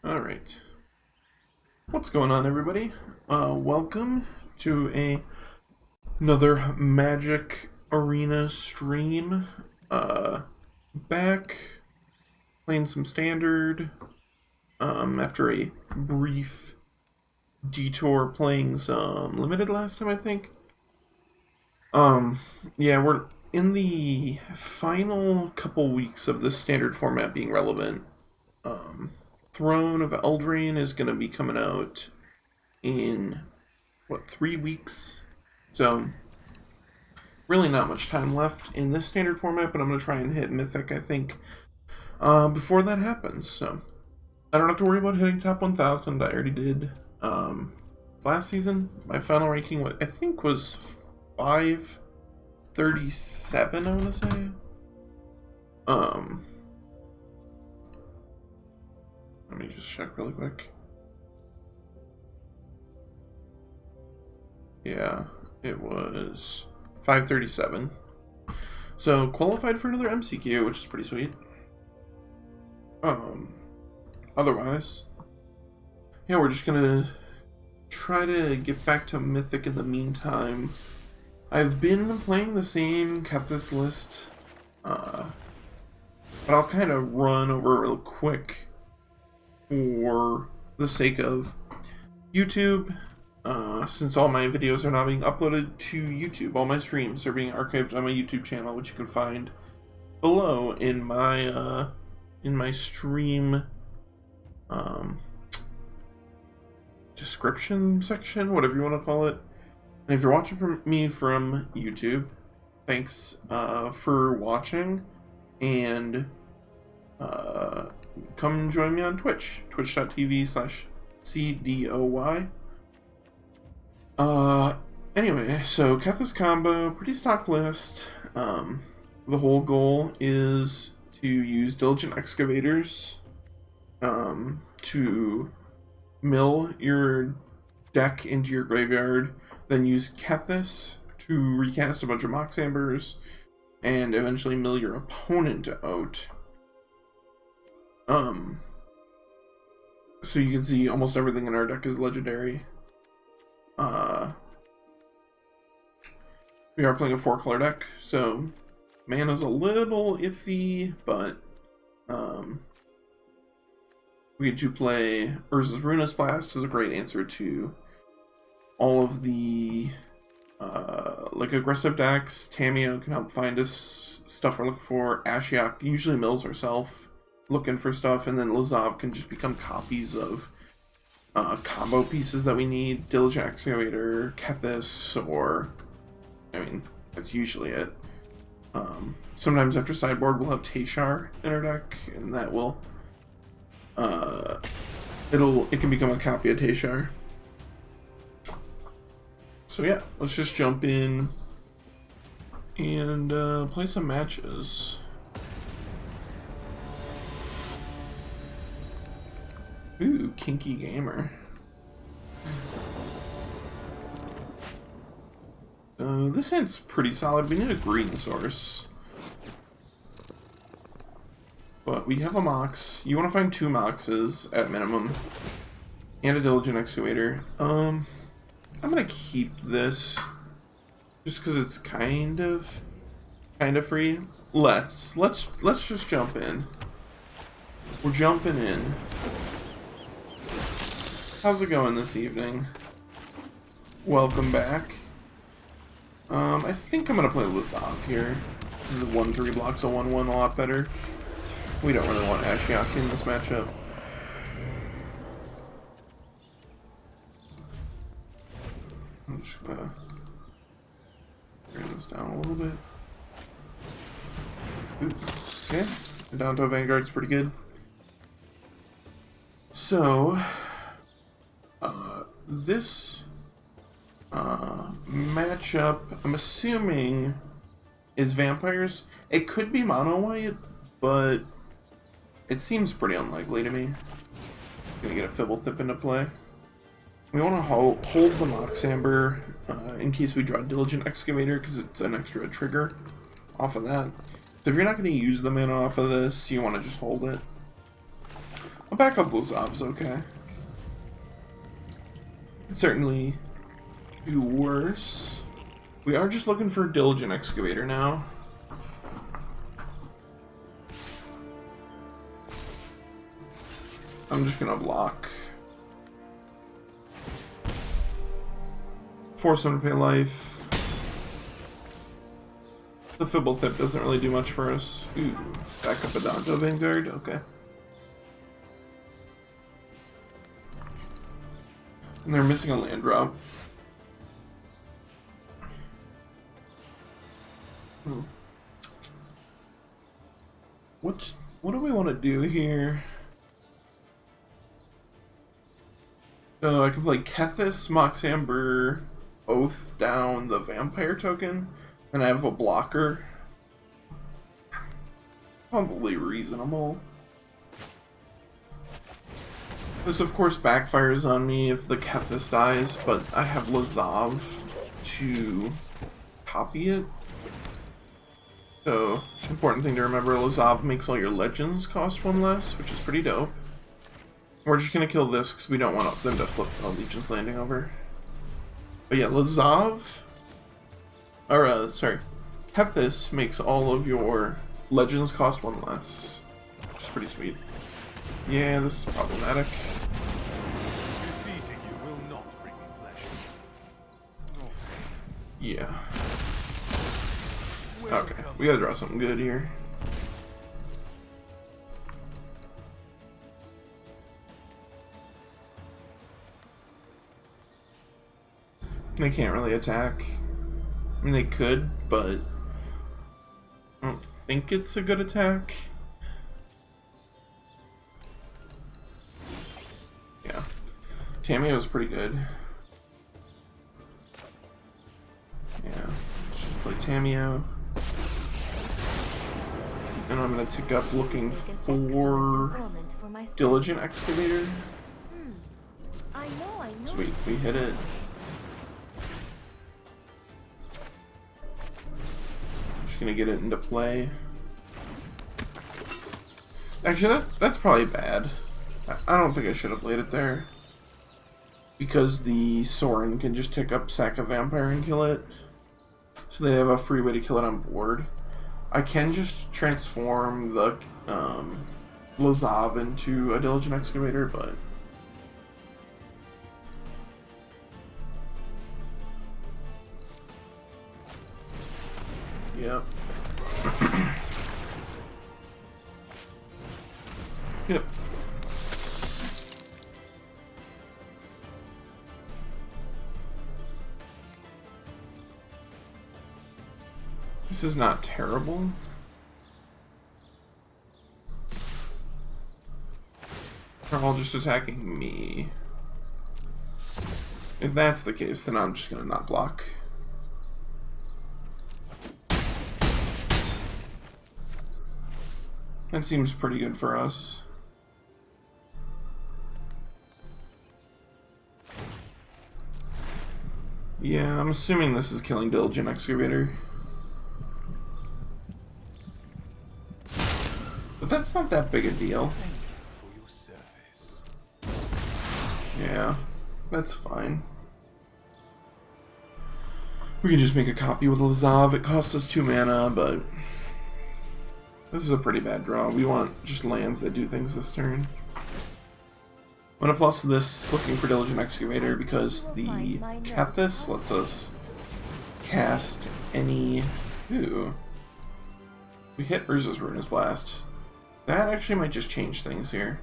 Alright. What's going on, everybody? Welcome to another Magic Arena stream. Back playing some Standard after a brief detour playing some Limited last time, I think. Yeah, we're in the final couple weeks of the Standard format being relevant. Throne of Eldraine is going to be coming out in, 3 weeks? So, really not much time left in this Standard format, but I'm going to try and hit Mythic, I think, before that happens. So, I don't have to worry about hitting top 1,000. I already did last season. My final ranking, I think, was 537, I want to say. Let me just check really quick. Yeah, it was 537. So, qualified for another MCQ, which is pretty sweet. Otherwise, yeah, we're just gonna try to get back to Mythic in the meantime. I've been playing the same Kethis list, but I'll kind of run over real quick for the sake of YouTube, since all my videos are now being uploaded to YouTube. All my streams are being archived on my YouTube channel, which you can find below in my stream description section, whatever you want to call it. And if you're watching me from YouTube, thanks for watching, and come join me on Twitch, twitch.tv/CDOY. Anyway, so Kethis combo, pretty stock list. The whole goal is to use Diligent Excavators to mill your deck into your graveyard, then use Kethis to recast a bunch of Mox Ambers, and eventually mill your opponent out. So you can see almost everything in our deck is legendary. We are playing a 4-color deck, so mana's a little iffy, but we get to play Urza's Ruinous Blast is a great answer to all of the aggressive decks. Tamiyo can help find us stuff we're looking for. Ashiok usually mills herself looking for stuff, and then Lazav can just become copies of combo pieces that we need. Diligent Excavator, Kethis, or that's usually it. Sometimes after sideboard we'll have Teshar in our deck, and that will it can become a copy of Teshar. So yeah, let's just jump in and play some matches. Ooh, Kinky Gamer. This hand's pretty solid. We need a green source. But we have a Mox. You want to find 2 Moxes at minimum. And a Diligent Excavator. I'm gonna keep this just because it's kind of free. Let's just jump in. We're jumping in. How's it going this evening? Welcome back. I think I'm gonna play Lazav here. This is a 1/3 blocks a 1/1 a lot better. We don't really want Ashiok in this matchup. I'm just gonna bring this down a little bit. Ooh, okay, the down to Vanguard's pretty good. So, this matchup, I'm assuming, is vampires. It could be mono white, but it seems pretty unlikely to me. Gonna get a Fblthp into play. We want to hold the Mox Amber in case we draw Diligent Excavator, because it's an extra trigger off of that. So if you're not going to use the mana off of this, you want to just hold it. A backup Lazav's okay. Could certainly do worse. We are just looking for a Diligent Excavator now. I'm just gonna block. Force him to pay life. The Fblthp doesn't really do much for us. Ooh, back up a Donjo Vanguard, okay. And they're missing a land drop. What do we want to do here? So I can play Kethis, Mox Amber, Oath down the Vampire token, and I have a blocker. Probably reasonable. This of course backfires on me if the Kethis dies, but I have Lazav to copy it. So, important thing to remember, Lazav makes all your legends cost 1 less, which is pretty dope. We're just gonna kill this because we don't want them to flip Legion's Landing over. But yeah, Lazav, or sorry, Kethis makes all of your legends cost 1 less, which is pretty sweet. Yeah, this is problematic. Defeating you will not bring me pleasure. Yeah. Okay, we gotta draw something good here. They can't really attack. I mean, they could, but I don't think it's a good attack. Yeah. Tamiyo is pretty good. Yeah. Let's just play Tamiyo. And I'm going to tick up looking for Diligent Excavator. I know. Sweet, we hit it. Just going to get it into play. Actually, that's probably bad. I don't think I should have played it there. Because the Sorin can just tick up Sack of Vampire and kill it. So they have a free way to kill it on board. I can just transform the Lazav into a Diligent Excavator, but yep. Yep. This is not terrible. They're all just attacking me. If that's the case, then I'm just gonna not block. That seems pretty good for us. Yeah, I'm assuming this is killing Diligent Excavator. But that's not that big a deal. Yeah, that's fine. We can just make a copy with Lazav. It costs us 2 mana, but this is a pretty bad draw. We want just lands that do things this turn. I'm gonna plus this looking for Diligent Excavator because the Kethis lets us cast any... Ooh. We hit Urza's Ruinous Blast. That actually might just change things here.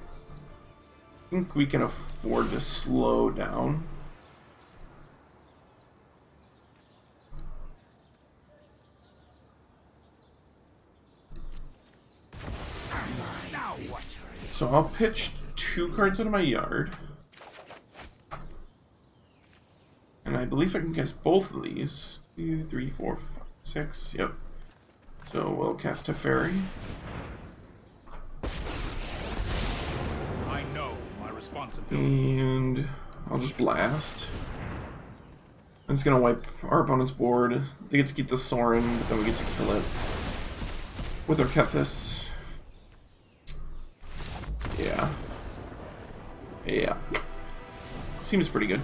I think we can afford to slow down. So I'll pitch 2 cards out of my yard. And I believe I can cast both of these. 2, 3, 4, 5, 6. Yep. So we'll cast Teferi. I know my responsibility. And I'll just blast. And it's gonna wipe our opponent's board. They get to keep the Sorin, but then we get to kill it with our Kethis. Yeah. Yeah. Seems pretty good.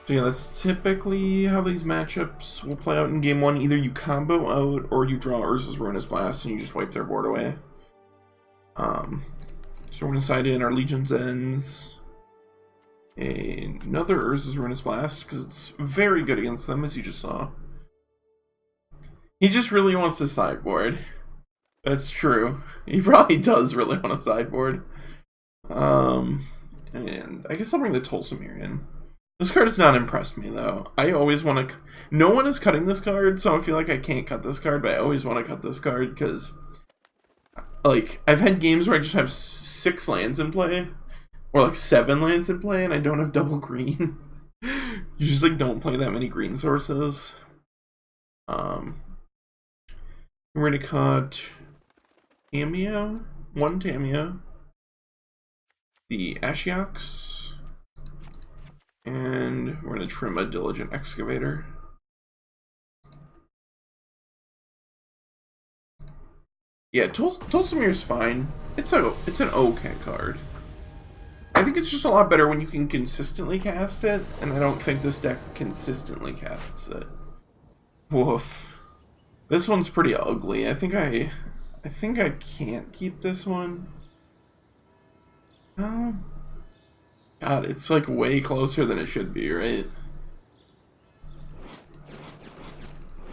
So yeah, that's typically how these matchups will play out in game one. Either you combo out, or you draw Urza's Ruinous Blast and you just wipe their board away. So we're gonna side in our Legion's Ends. Another Urza's Ruinous Blast, because it's very good against them, as you just saw. He just really wants a sideboard. That's true. He probably does really want a sideboard. And I guess I'll bring the Tolsimir in. This card has not impressed me, though. I always want to... No one is cutting this card, so I feel like I can't cut this card, but I always want to cut this card, because... Like, I've had games where I just have 6 lands in play, or like 7 lands in play, and I don't have double green. You just, like, don't play that many green sources. We're going to cut... Tamiyo? 1 Tamiyo. The Ashioks. And we're going to trim a Diligent Excavator. Yeah, Tolsimir's fine. It's an okay card. I think it's just a lot better when you can consistently cast it, and I don't think this deck consistently casts it. Woof. This one's pretty ugly. I think I can't keep this one. No. God, it's like way closer than it should be, right?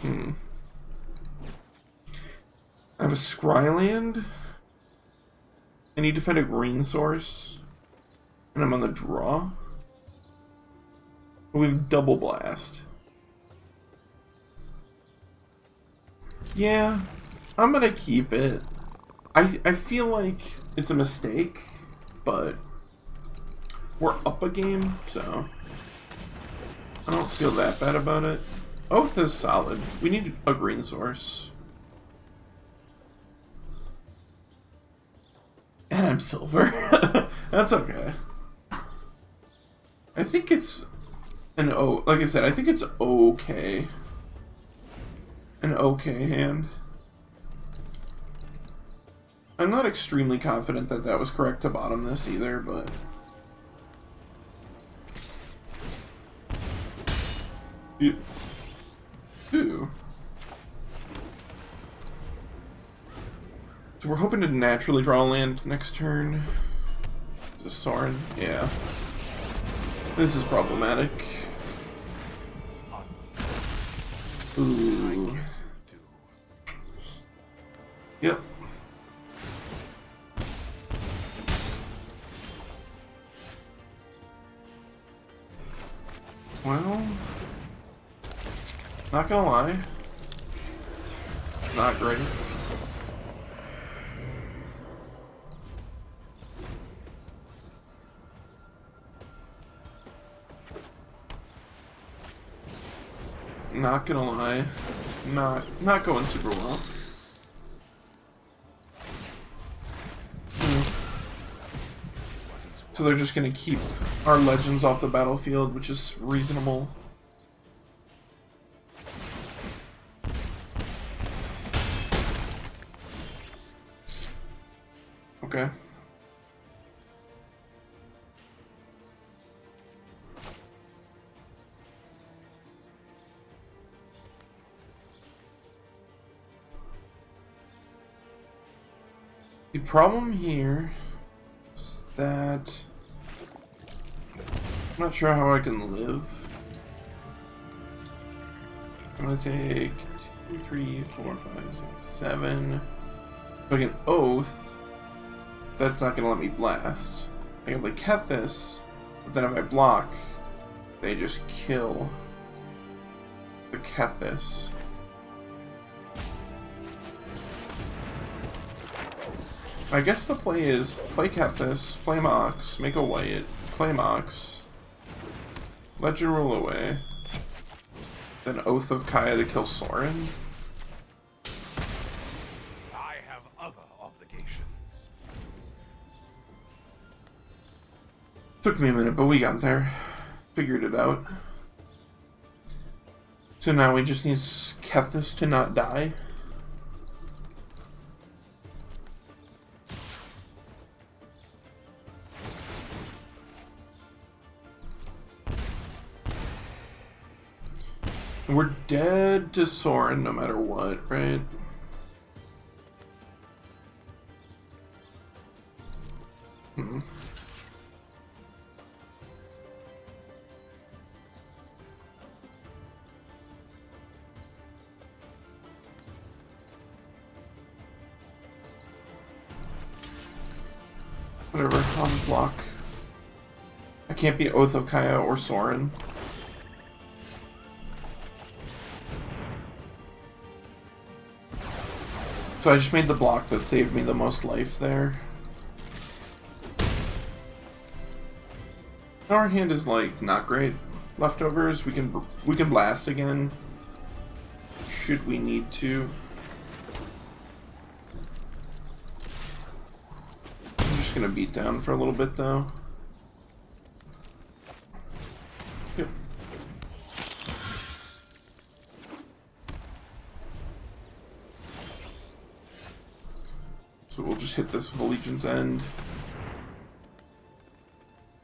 I have a Scryland. I need to find a green source. And I'm on the draw. We have Double Blast. Yeah, I'm gonna keep it. I feel like it's a mistake, but we're up a game, so I don't feel that bad about it. Oath is solid. We need a green source. And I'm silver. That's okay. I think it's an like I said, I think it's okay. An okay hand. I'm not extremely confident that that was correct to bottom this either, but... Ooh. So we're hoping to naturally draw land next turn. Is this Sorin? Yeah. This is problematic. Ooh. Yep. Well, not gonna lie, not great. Not gonna lie, not going super well. So they're just gonna keep our legends off the battlefield, which is reasonable. Okay. The problem here is that I'm not sure how I can live. I'm gonna take 2, 3, 4, 5, 6, 7. If I can Oath, that's not gonna let me blast. I can play Kethis, but then if I block, they just kill the Kethis. I guess the play is play Kethis, play Mox, make a white, play Mox, let you roll away, then Oath of Kaya to kill Sorin. I have other obligations. Took me a minute, but we got there. Figured it out. So now we just need Kethis to not die. We're dead to Soren no matter what, right? Hmm. Whatever, I'll just block. I can't be Oath of Kaya or Soren. So I just made the block that saved me the most life there. Our hand is like not great. Leftovers, we can blast again. Should we need to. I'm just gonna beat down for a little bit though. Yep. So we'll just hit this with the Legion's End.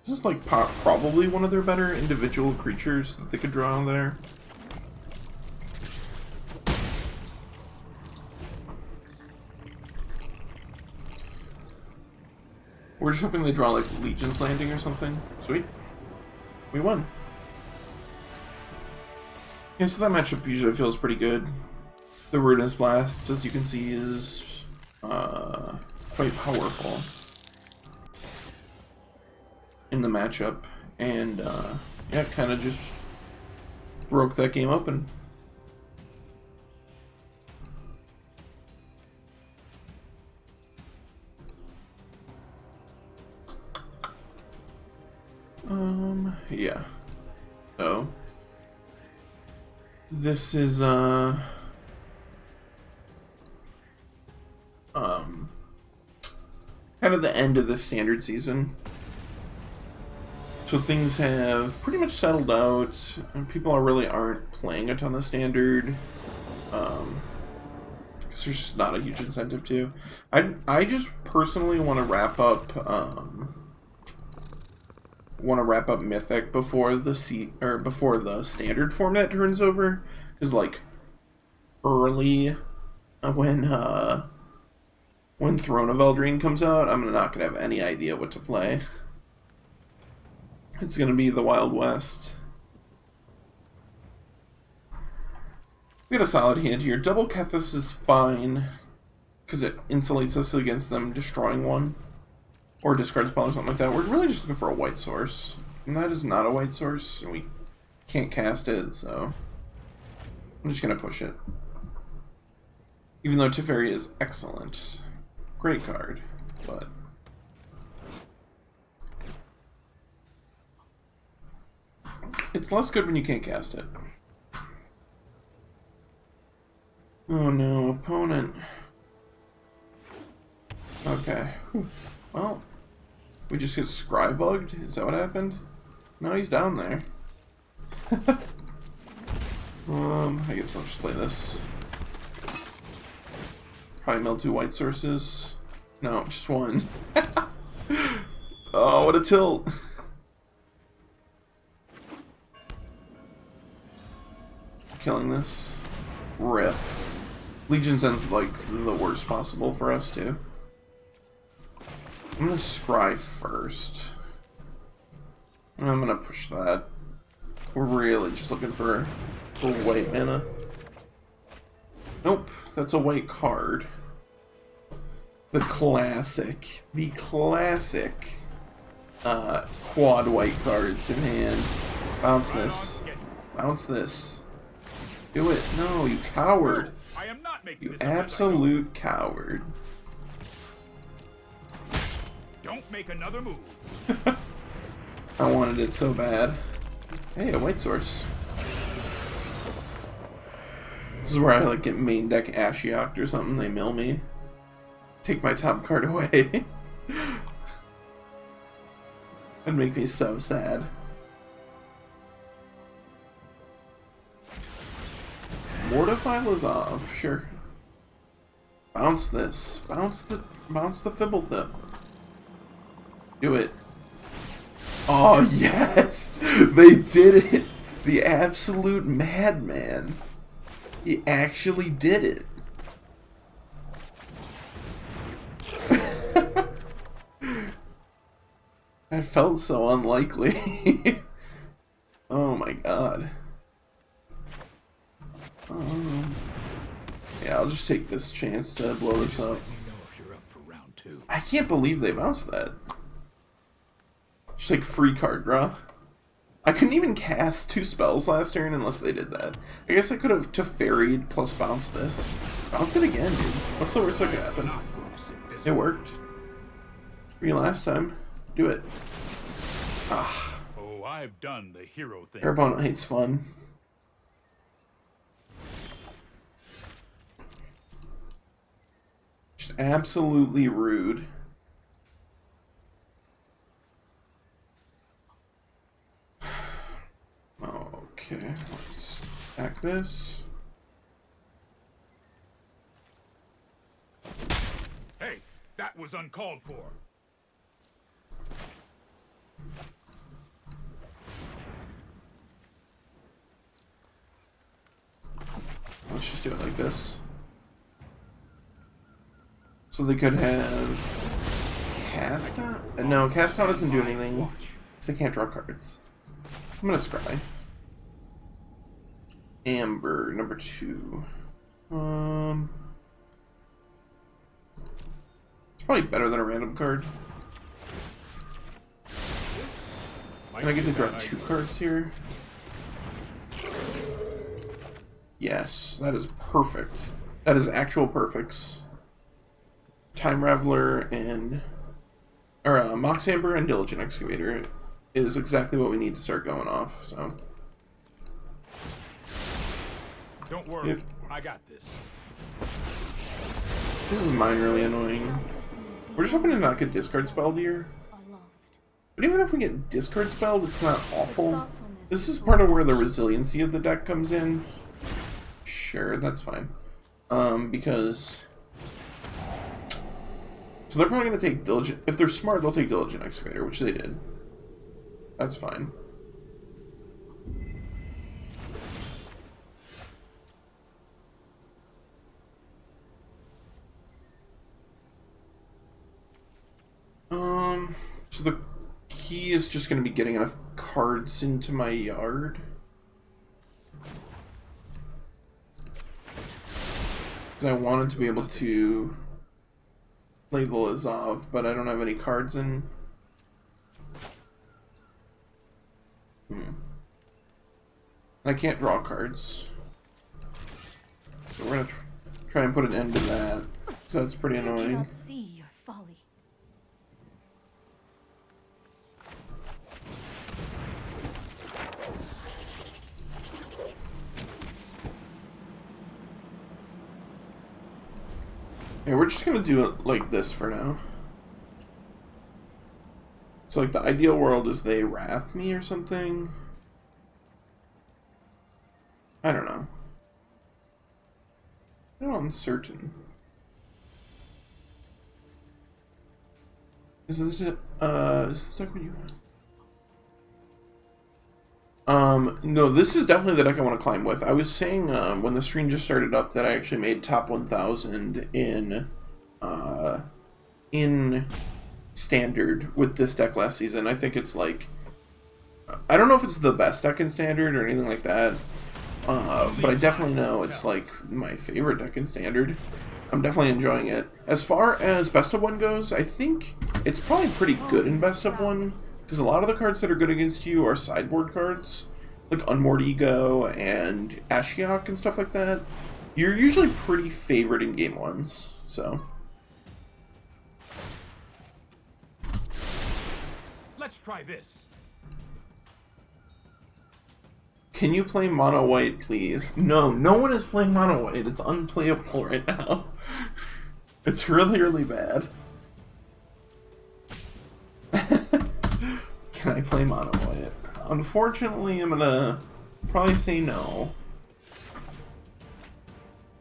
This is like probably one of their better individual creatures that they could draw on there. We're just hoping they draw like Legion's Landing or something. Sweet. We won. Yeah, so that matchup usually feels pretty good. The Ruinous Blast, as you can see, is quite powerful in the matchup, and yeah, kind of just broke that game open. Yeah. So this is kind of the end of the standard season. So things have pretty much settled out, and people aren't playing a ton of standard, because there's just not a huge incentive to. I just personally want to wrap up Mythic before the standard format turns over, because like early when Throne of Eldraine comes out, I'm not gonna have any idea what to play. It's gonna be the Wild West. We got a solid hand here. Double Kethis is fine, because it insulates us against them destroying one. Or discard spell or something like that. We're really just looking for a white source. And that is not a white source, and we can't cast it, so I'm just gonna push it. Even though Teferi is excellent. Great card, but it's less good when you can't cast it. Oh no, opponent. Okay. Well, we just get scry bugged? Is that what happened? No, he's down there. I guess I'll just play this. Probably mill 2 white sources. No, just one. Oh, what a tilt. Killing this. Rip. Legion's End's like the worst possible for us too. I'm gonna scry first. I'm gonna push that. We're really just looking for white mana. Nope, that's a white card. The classic quad white cards in hand. Bounce this. Bounce this. Do it. No, you coward. I am not making You absolute coward. Don't make another move. I wanted it so bad. Hey, a white source. This is where I like get main deck Ashiok or something. They mill me. Take my top card away. That'd make me so sad. Mortify Lazav, sure. Bounce this. Bounce the Fblthp. Do it. Oh yes! They did it! The absolute madman. He actually did it. That felt so unlikely. Oh my god. Yeah, I'll just take this chance to blow this up. I can't believe they bounced that. Just like free card draw. I couldn't even cast 2 spells last turn unless they did that. I guess I could have Teferi'd plus bounced this. Bounce it again, dude. What's the worst that could happen? It worked. For you last time. Do it. Ah. Oh, I've done the hero thing. Your opponent hates fun. Just absolutely rude. Okay, let's attack this. Hey, that was uncalled for. Let's just do it like this. So they could have cast out? No, cast out doesn't do anything because they can't draw cards. I'm gonna scry. Amber, number 2. It's probably better than a random card. And I get to draw 2 cards here. Yes, that is perfect. That is actual perfects. Time Raveler and... Or, Mox Amber and Diligent Excavator is exactly what we need to start going off, so... Don't worry, yep. I got this. This is minorly annoying. We're just hoping to not get discard spelled here. But even if we get discard spelled, it's not awful. This is part of where the resiliency of the deck comes in. Sure, that's fine. Because... So they're probably going to take Diligent... If they're smart, they'll take Diligent Excavator, which they did. That's fine. So the key is just going to be getting enough cards into my yard. Because I wanted to be able to play the Lazav, but I don't have any cards in. I can't draw cards. So we're going to try and put an end to that. So that's pretty annoying. I cannot see your folly. Yeah, we're just gonna do it like this for now. So like the ideal world is they wrath me or something. I don't know. I'm uncertain. Is this deck what you want? No, this is definitely the deck I want to climb with. I was saying when the stream just started up that I actually made top 1000 in standard with this deck last season. I think it's like, I don't know if it's the best deck in standard or anything like that, but I definitely know it's like my favorite deck in standard. I'm definitely enjoying it. As far as best of 1 goes, I think it's probably pretty good in best of 1, because a lot of the cards that are good against you are sideboard cards, like Unmoored Ego and Ashiok and stuff like that. You're usually pretty favored in game 1s, so. Let's try this. Can you play mono white, please? No, no one is playing mono white. It's unplayable right now. It's really, really bad. Can I play mono white? Unfortunately, I'm gonna probably say no.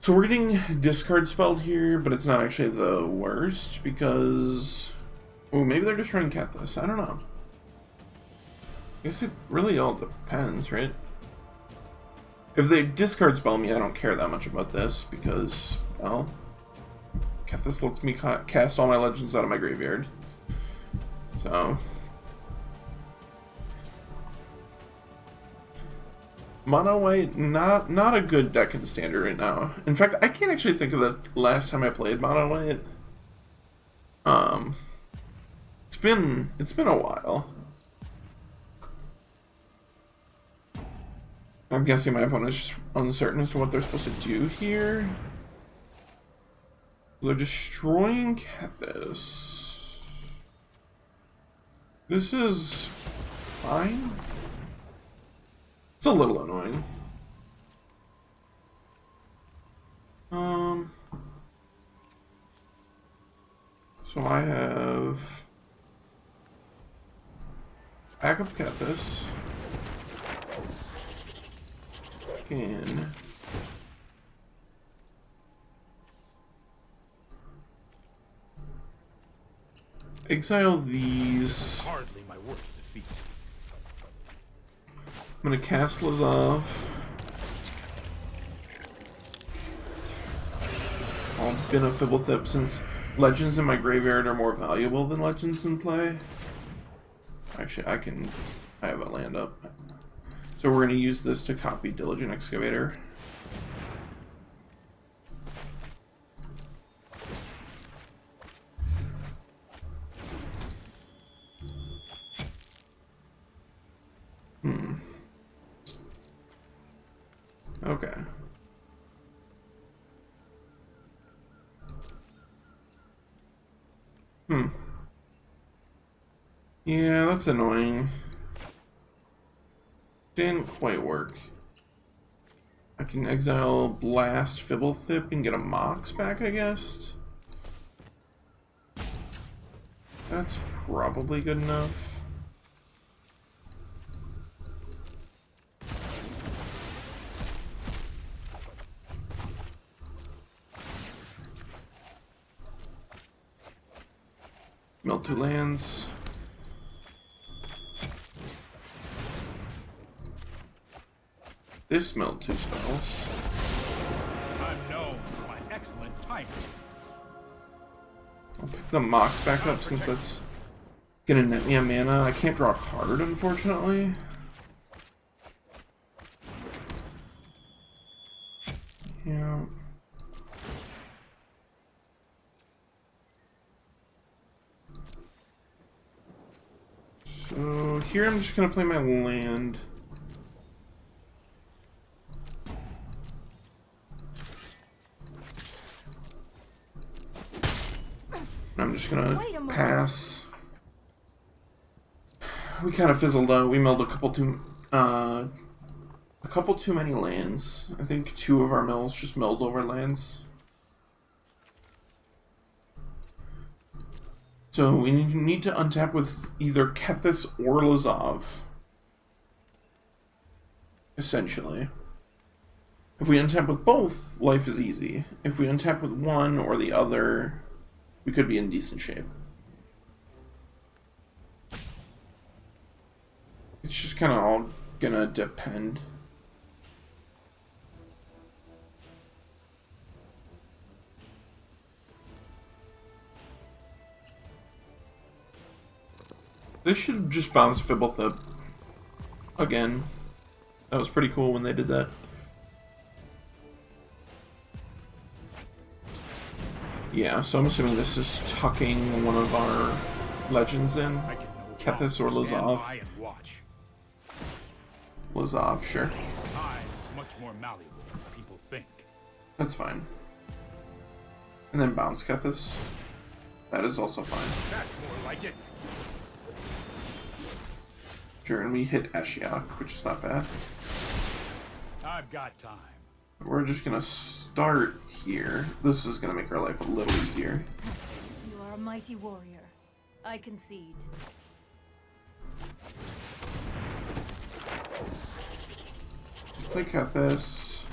So we're getting discard spelled here, but it's not actually the worst because... Oh, maybe they're just running Kethis. I don't know. I guess it really all depends, right? If they discard spell me, I don't care that much about this because, well, Kethis lets me cast all my legends out of my graveyard. So, mono white, not a good deck in standard right now. In fact, I can't actually think of the last time I played mono white. It's been a while. I'm guessing my opponent is just uncertain as to what they're supposed to do here. They're destroying Kethis. This is fine. It's a little annoying. So I have backup Kethis. Can exile these. Hardly my worst defeat. I'm gonna cast Lazav. I'll bin a Fblthp since legends in my graveyard are more valuable than legends in play. Actually, I have a land up. So we're gonna use this to copy Diligent Excavator. Okay. Yeah, that's annoying. Didn't quite work. I can exile Blast Fblthp and get a Mox back, I guess. That's probably good enough. Mill 2 lands. This milled 2 spells. I'm known for my excellent timing. I'll pick the Mox back up since that's gonna net me a mana. I can't draw a card, unfortunately. Yeah. So here I'm just gonna play my land. I'm just gonna pass. We kind of fizzled out. We milled a couple too many lands. I think 2 of our mills just milled over lands. So we need to untap with either Kethis or Lazav. Essentially. If we untap with both, life is easy. If we untap with one or the other, we could be in decent shape. It's just kind of all gonna depend. They should just bounce Fblthp again. That was pretty cool when they did that. Yeah, so I'm assuming this is tucking one of our legends in. Kethis or Lazav. Lazav, sure. Time is much more malleable than people think. That's fine. And then bounce Kethis. That is also fine. That's more like it. Sure, and we hit Ashiok, which is not bad. I've got time. We're just gonna start here. This is gonna make our life a little easier. You are a mighty warrior. I concede. Play Kethis.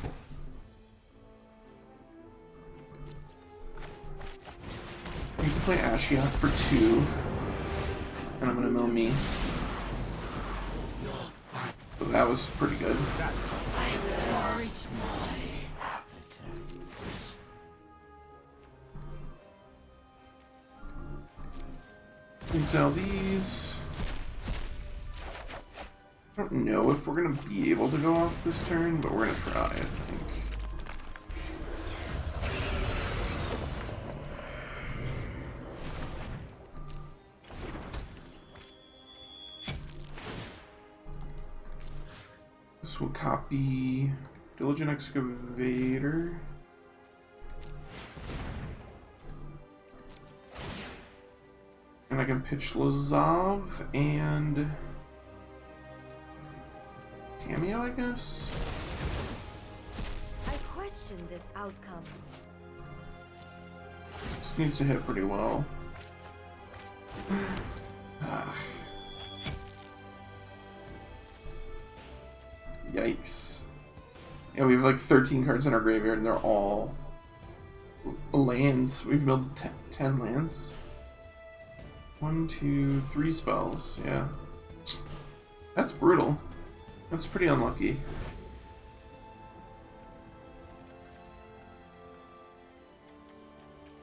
I need to play Ashiok for 2. And I'm gonna mill me. So that was pretty good. Exile these. I don't know if we're gonna be able to go off this turn, but we're gonna try, I think. This will copy Diligent Excavator. And I can pitch Lazav and Tamiyo, I guess? I question this outcome. This needs to hit pretty well. Yikes. Yeah, we have like 13 cards in our graveyard and they're all lands. We've milled 10 lands. 1, 2, 3 spells, yeah. That's brutal. That's pretty unlucky.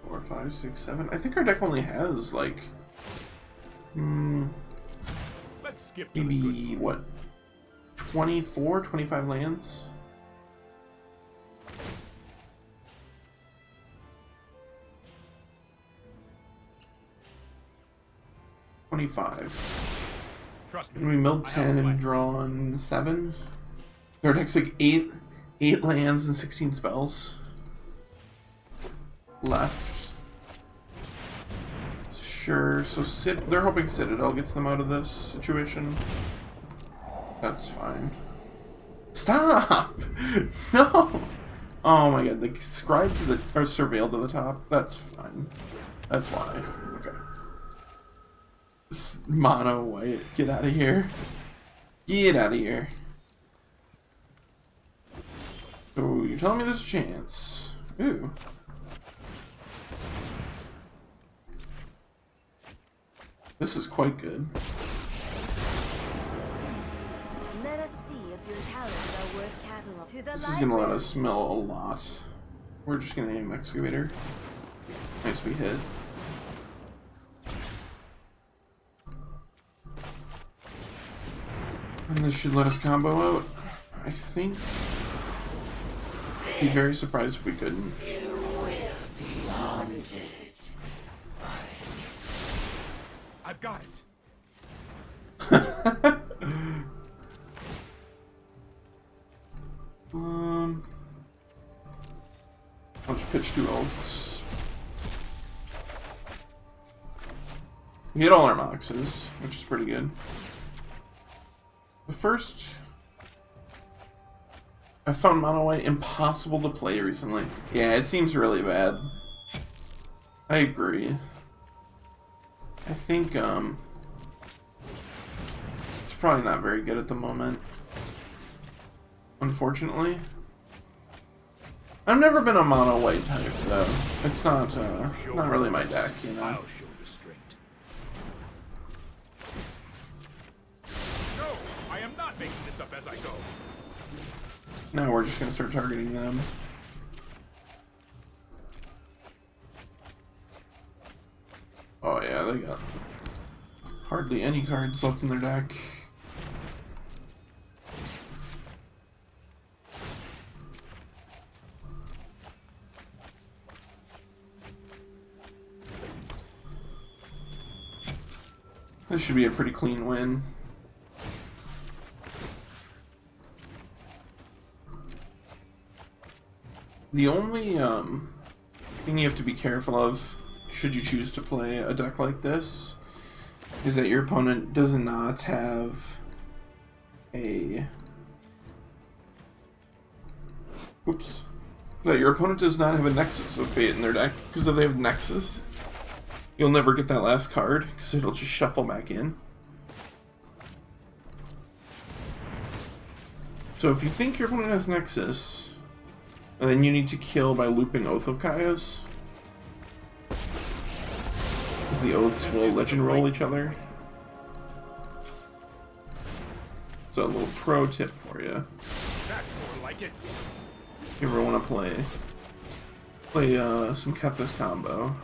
Four, 5, 6, 7. I think our deck only has like Let's skip to maybe what, 24, 25 lands? Trust And we milled 10 and drawn 7. Their deck's like 8 lands and 16 spells left. Sure, so they're hoping Citadel gets them out of this situation. That's fine. Stop! No! Oh my god, the scribe to the, or surveil to the top, that's fine. That's why. Okay. Mono white, get out of here. Get out of here. So you're telling me there's a chance. Ooh. This is quite good. Let us see if your talents are worth catalog. To the This is gonna let us smell a lot. We're just gonna aim Excavator. Nice, we hit. And this should let us combo out. I think. I'd be very surprised if we couldn't. You will be haunted. I've got it. I'll just pitch 2 oaths. We hit all our moxes, which is pretty good. The first, I found mono white impossible to play recently. Yeah, it seems really bad. I agree. I think it's probably not very good at the moment. Unfortunately. I've never been a mono white type though. It's not really my deck, you know. I'll show restraint. No, I am not making this up as I go. Now we're just gonna start targeting them. Oh yeah, they got hardly any cards left in their deck. This should be a pretty clean win. The only thing you have to be careful of, should you choose to play a deck like this, is that your opponent does not have a... Oops. That your opponent does not have a Nexus of Fate in their deck, because if they have Nexus, you'll never get that last card, because it'll just shuffle back in. So if you think your opponent has Nexus, and then you need to kill by looping Oath of Kaios, because the Oaths will legend roll each other. So a little pro tip for you. That's more like it. If you ever want to play some Kethis combo.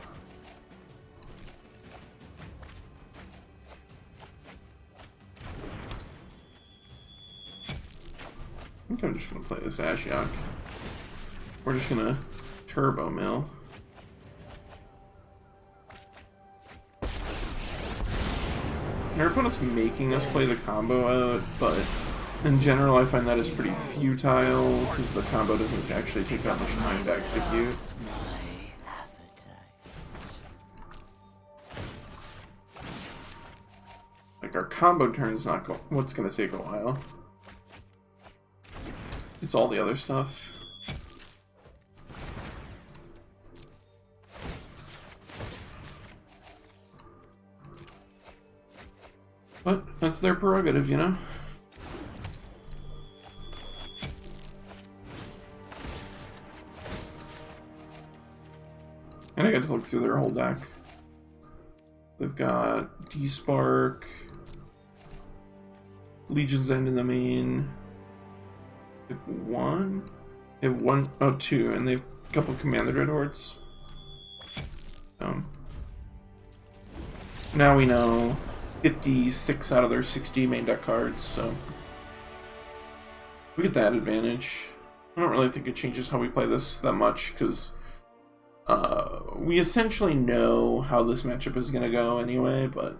think I'm just gonna play this Ashiok. We're just gonna turbo mill. Our opponent's making us play the combo out, but in general I find that is pretty futile because the combo doesn't actually take that much time to execute. Like our combo turn's not what's gonna take a while. It's all the other stuff. But that's their prerogative, you know? And I got to look through their whole deck. They've got D-Spark, Legion's End in the main. They have one? They have one, oh, two, and they have a couple Commander Dread Hordes. Now we know 56 out of their 60 main deck cards, so we get that advantage. I don't really think it changes how we play this that much, because we essentially know how this matchup is going to go anyway, but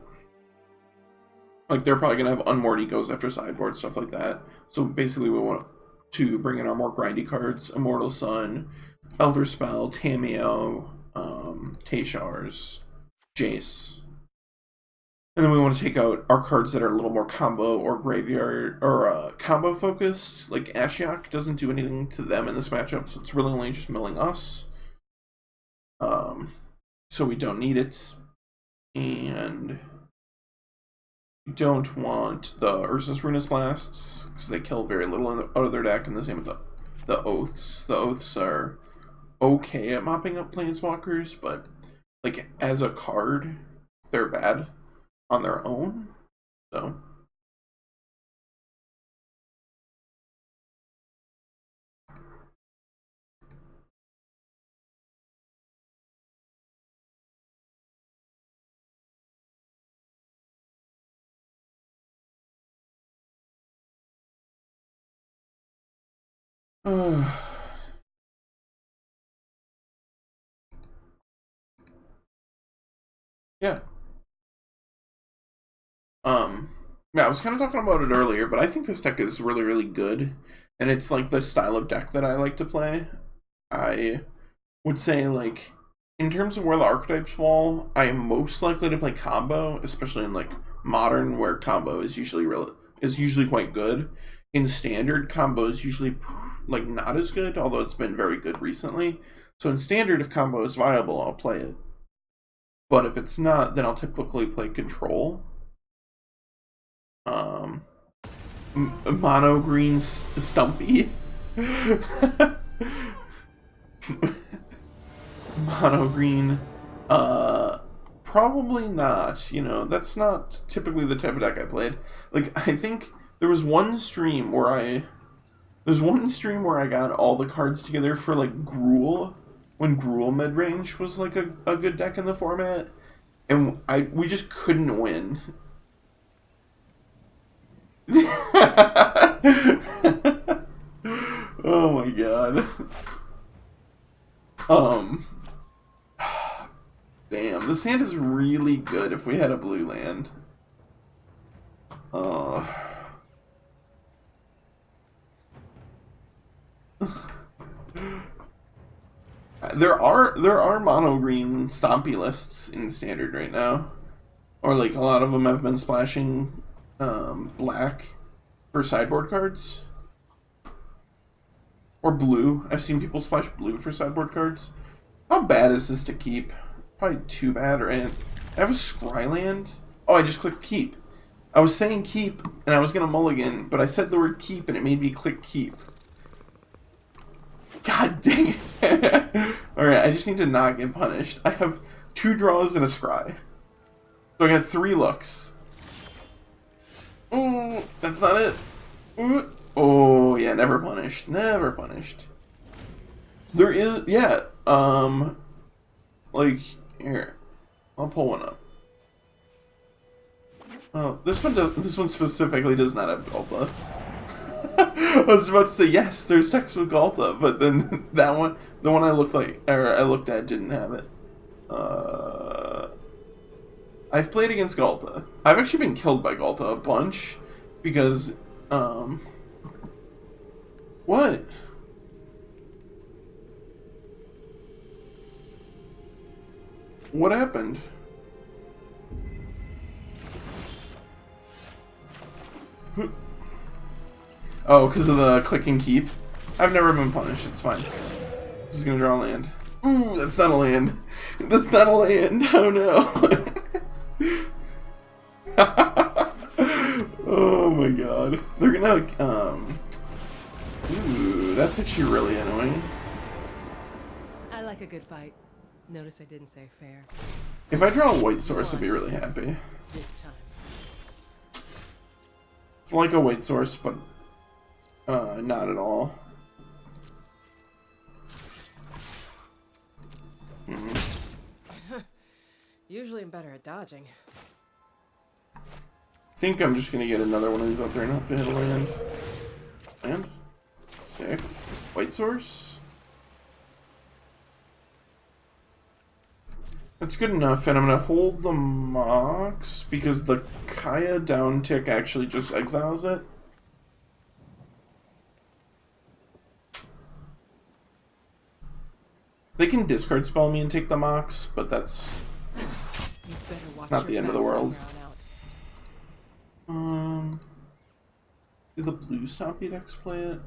like they're probably going to have Unmoored Egos after sideboard, stuff like that. So basically we want to bring in our more grindy cards, Immortal Sun, Elder Spell, Tamiyo, Teshars, Jace. And then we want to take out our cards that are a little more combo or graveyard or combo focused. Like Ashiok doesn't do anything to them in this matchup, so it's really only just milling us. So we don't need it. And we don't want the Urza's Ruinous Blasts, because they kill very little out of their deck, and the same with the Oaths. The Oaths are okay at mopping up Planeswalkers, but like as a card, they're bad on their own, so yeah. Yeah, I was kind of talking about it earlier, but I think this deck is really, really good, and it's like the style of deck that I like to play. I would say, like, in terms of where the archetypes fall, I am most likely to play combo, especially in like modern, where combo is usually quite good. In standard, combo is usually like not as good, although it's been very good recently. So in standard, if combo is viable, I'll play it. But if it's not, then I'll typically play control. Mono green Stumpy. Mono green. Probably not. You know, that's not typically the type of deck I played. Like, I think there was one stream where I got all the cards together for like Gruul, when Gruul midrange was like a good deck in the format, and we just couldn't win. Oh my god. Damn, this hand is really good if we had a blue land. There are mono green Stompy lists in standard right now, or like a lot of them have been splashing black for sideboard cards, or blue. I've seen people splash blue for sideboard cards. How bad is this to keep? Probably too bad. Or I have a Scryland. Oh, I just clicked keep. I was saying keep, and I was gonna mulligan, but I said the word keep, and it made me click keep. God dang it. Alright, I just need to not get punished. I have 2 draws and a scry. So I got 3 looks. Oh, that's not it. Oh, yeah, never punished. Never punished. There is, yeah, like, here. I'll pull one up. Oh, this one specifically does not have Delta. I was about to say yes. There's text with Galta, but then that one, the one I looked at, didn't have it. I've played against Galta. I've actually been killed by Galta a bunch because what? What happened? Oh, because of the click and keep? I've never been punished, it's fine. This is gonna draw land. Ooh, that's not a land. That's not a land. Oh no. Oh my god. They're gonna, ooh, that's actually really annoying. I like a good fight. Notice I didn't say fair. If I draw a white source, I'd be really happy. This time. It's like a white source, but not at all. Usually I'm better at dodging. I think I'm just gonna get another one of these out there and hope to hit a land. Land? Sick. White source? That's good enough, and I'm gonna hold the Mox because the Kaya down tick actually just exiles it. They can discard spell me and take the Mox, but that's not the end of the world. Did the blue Stompy decks play it?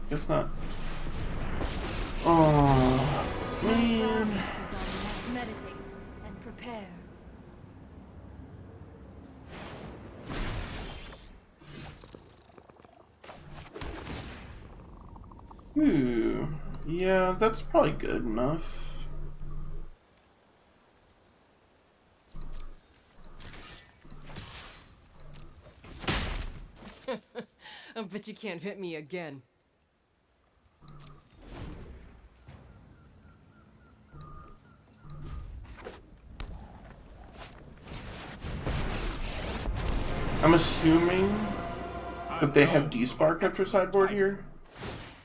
Guess not. Oh man. Meditate and prepare. Ooh, yeah, that's probably good enough. Oh, but you can't hit me again. I'm assuming that they have despark after sideboard here.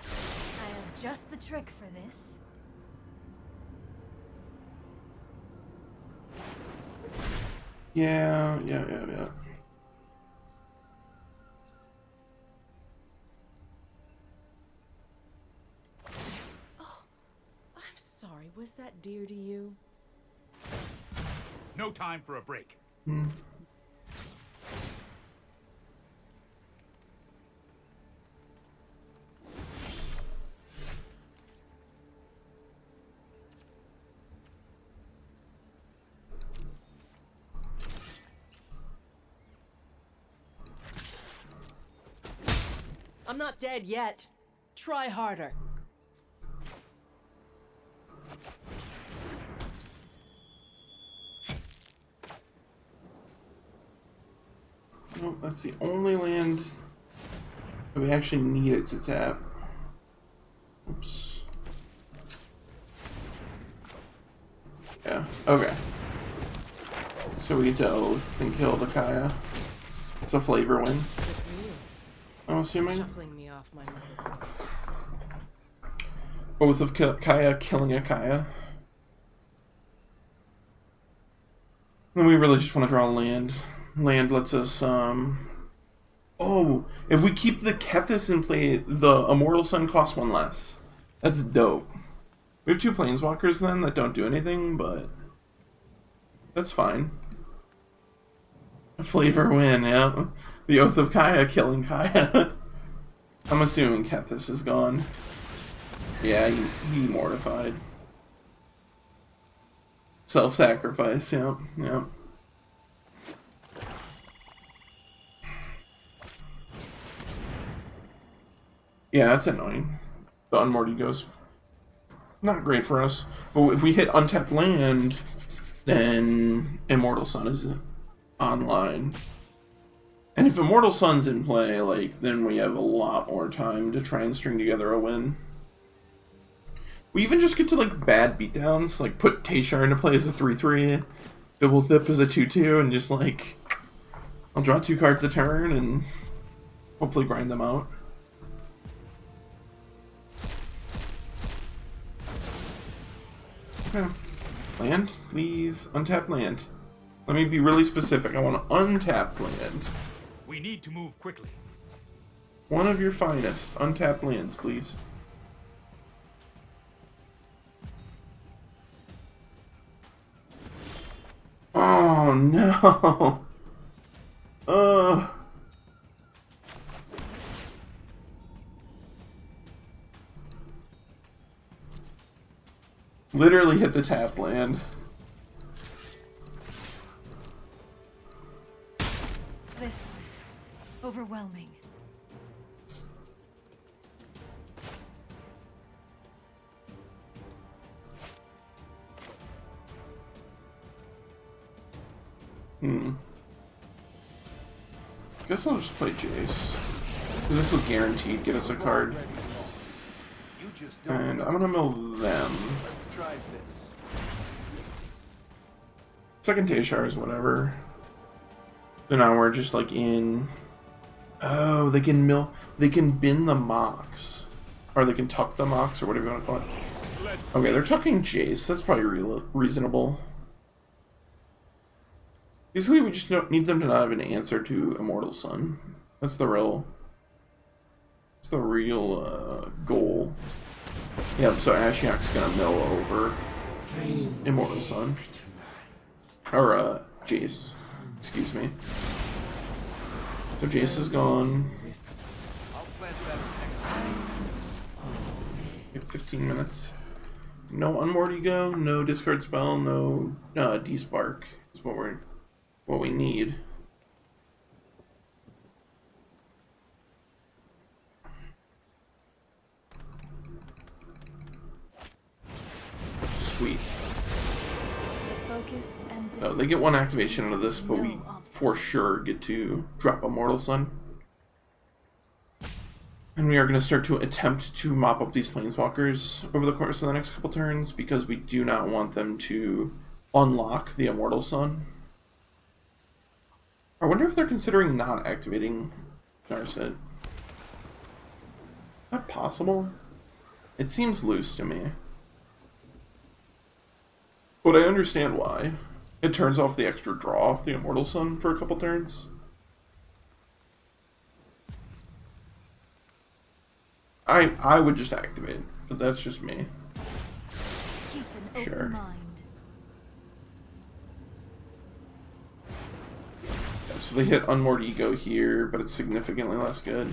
I have just the trick for this. Yeah. I'm sorry, was that dear to you? No time for a break. I'm not dead yet. Try harder. Nope, that's the only land that we actually need it to tap. Oops. Yeah, okay. So we get to Oath and kill the Kaya. It's a flavor win, Good for you. I'm assuming. Shuffling me off my motor. Oath of Kaya killing a Kaya. Then we really just want to draw land. Land lets us, oh, if we keep the Kethis in play, the Immortal Sun costs one less. That's dope. We have two Planeswalkers then that don't do anything, but that's fine. A flavor win, yeah. The Oath of Kaya killing Kaya. I'm assuming Kethis is gone. Yeah, he mortified. Self-sacrifice, yep. Yeah, that's annoying. The Unmoored Ego's not great for us. But if we hit untapped land, then Immortal Sun is online. And if Immortal Sun's in play, like, then we have a lot more time to try and string together a win. We even just get to, like, bad beatdowns, like, put Tashar into play as a 3/3, Fblthp as a 2/2, and just, like, I'll draw 2 cards a turn and hopefully grind them out. Okay. Land, please. Untap land. Let me be really specific. I want to untap land. We need to move quickly. One of your finest. Untapped lands, please. Oh no! Literally hit the tap land. This was overwhelming. Guess I'll just play Jace. Because this will guaranteed get us a card. You just don't. And I'm gonna mill them. Let's try this. Second Teshar is whatever. So now we're just like in... Oh, they can bin the Mox. Or they can tuck the Mox, or whatever you want to call it. Okay, they're tucking Jace. That's probably reasonable. Basically, we just need them to not have an answer to Immortal Sun. That's the real... That's the real goal. Yep, so Ashiok's gonna mill over Immortal Sun. Or, Jace. Excuse me. So Jace is gone. I'll plant that next time. We have 15 minutes. No Unmoored Ego, no discard spell, no despark is what we need. Sweet. Focused and No, they get one activation out of this, but we for sure get to drop Immortal Sun. And we are going to start to attempt to mop up these Planeswalkers over the course of the next couple turns, because we do not want them to unlock the Immortal Sun. I wonder if they're considering not activating Narset. Is that possible? It seems loose to me. But I understand why. It turns off the extra draw off the Immortal Sun for a couple turns. I would just activate, but that's just me. keep an Sure. open mind. Yeah, so they hit Unmoored Ego here, but it's significantly less good.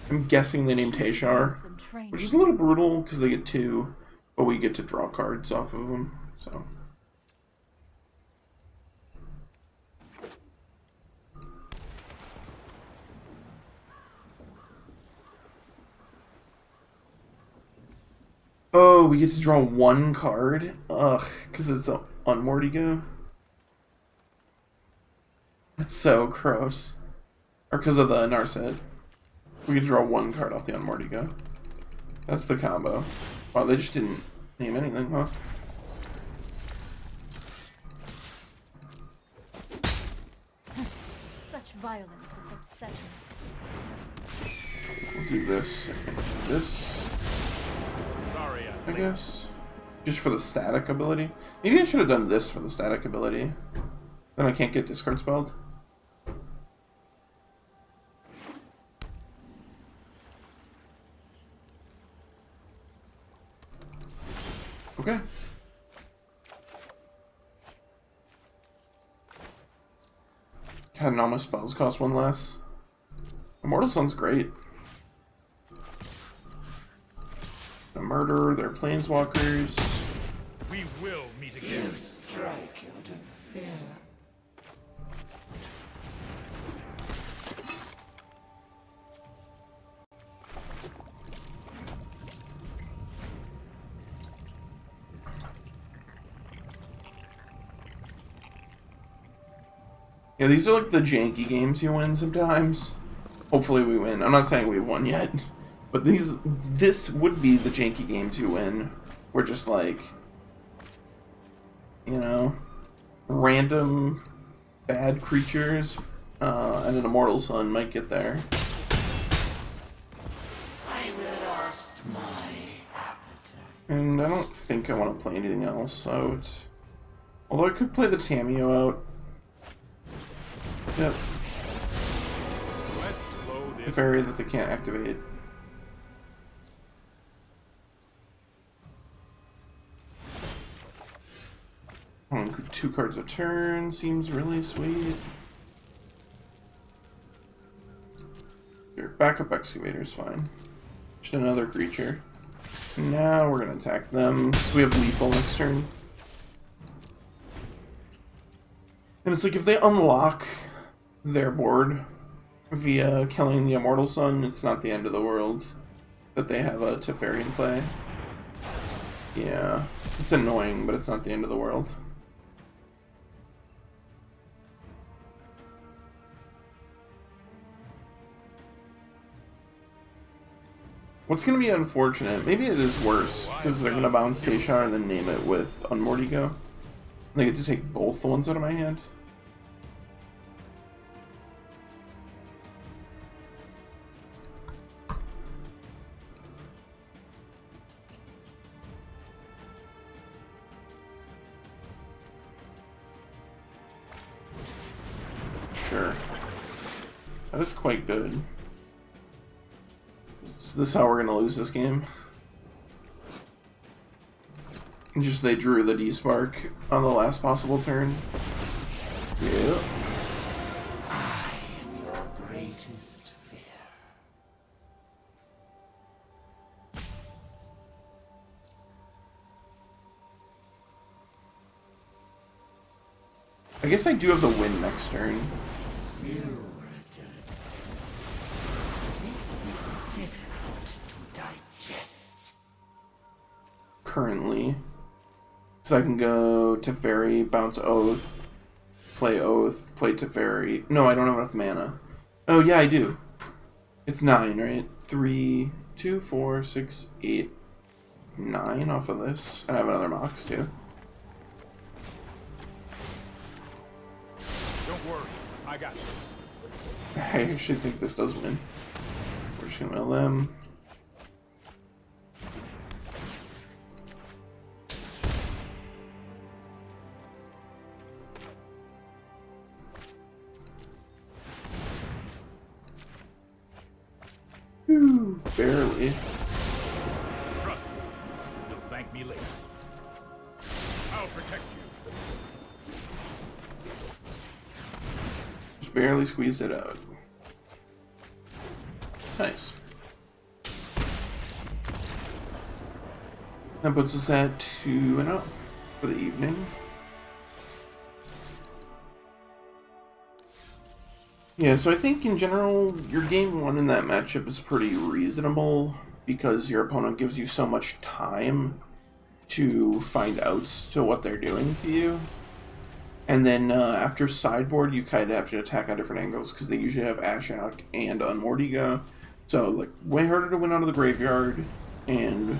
I'm guessing they named Teshar, Some training. which is a little brutal because they get 2, but we get to draw cards off of them, so. Oh, we get to draw 1 card? Ugh, because it's an Unmoored Ego? That's so gross. Or because of the Narset. We get to draw 1 card off the Unmoored Ego. That's the combo. Wow, they just didn't name anything, huh? Such violence is obsession. We'll do this and this, Sorry, I guess. Just for the static ability. Maybe I should have done this for the static ability. Then I can't get discard spelled. Okay. God, and all my spells cost 1 less. Immortal Sun's great. The murder, they're planeswalkers. we will meet again. Strike into fear. Yeah, these are like the janky games you win sometimes. Hopefully we win. I'm not saying we won yet. But this would be the janky games you win. Where just like, you know, random bad creatures, and an Immortal Sun might get there. I lost my appetite. And I don't think I want to play anything else out. Although I could play the Tamiyo out. Yep. Let's slow The this. fairy that they can't activate. Two cards a turn seems really sweet. Your backup excavator is fine. Just another creature. Now we're gonna attack them. So we have lethal next turn. And it's like if they unlock their board via killing the Immortal Sun, it's not the end of the world that they have a Teferi in play. Yeah, it's annoying, but it's not the end of the world. What's going to be unfortunate, maybe it is worse, because they're going to bounce Tashar and then name it with Unmoored Ego. They get to take both the ones out of my hand. Sure. That is quite good. Is this how we're gonna lose this game? Just they drew the D-Spark on the last possible turn. Yep. I am your greatest fear. I guess I do have the win next turn. You return. This is difficult to digest. Currently. So I can go Teferi, bounce Oath, play Teferi. No, I don't have enough mana. Oh, yeah, I do. It's 9, right? 3, 2, 4, 6, 8, 9 off of this. And I have another Mox, too. Don't worry, I got you. I actually think this does win. We're just gonna mill them. Whew, barely. Trust me. You'll thank me later. I'll protect you. Just barely squeezed it out. Nice. That puts us at 2-0 for the evening. Yeah, so I think in general, your game 1 in that matchup is pretty reasonable because your opponent gives you so much time to find outs to what they're doing to you. And then after sideboard, you kind of have to attack on different angles because they usually have Ashiok and Unmoored Ego. So, like, way harder to win out of the graveyard, and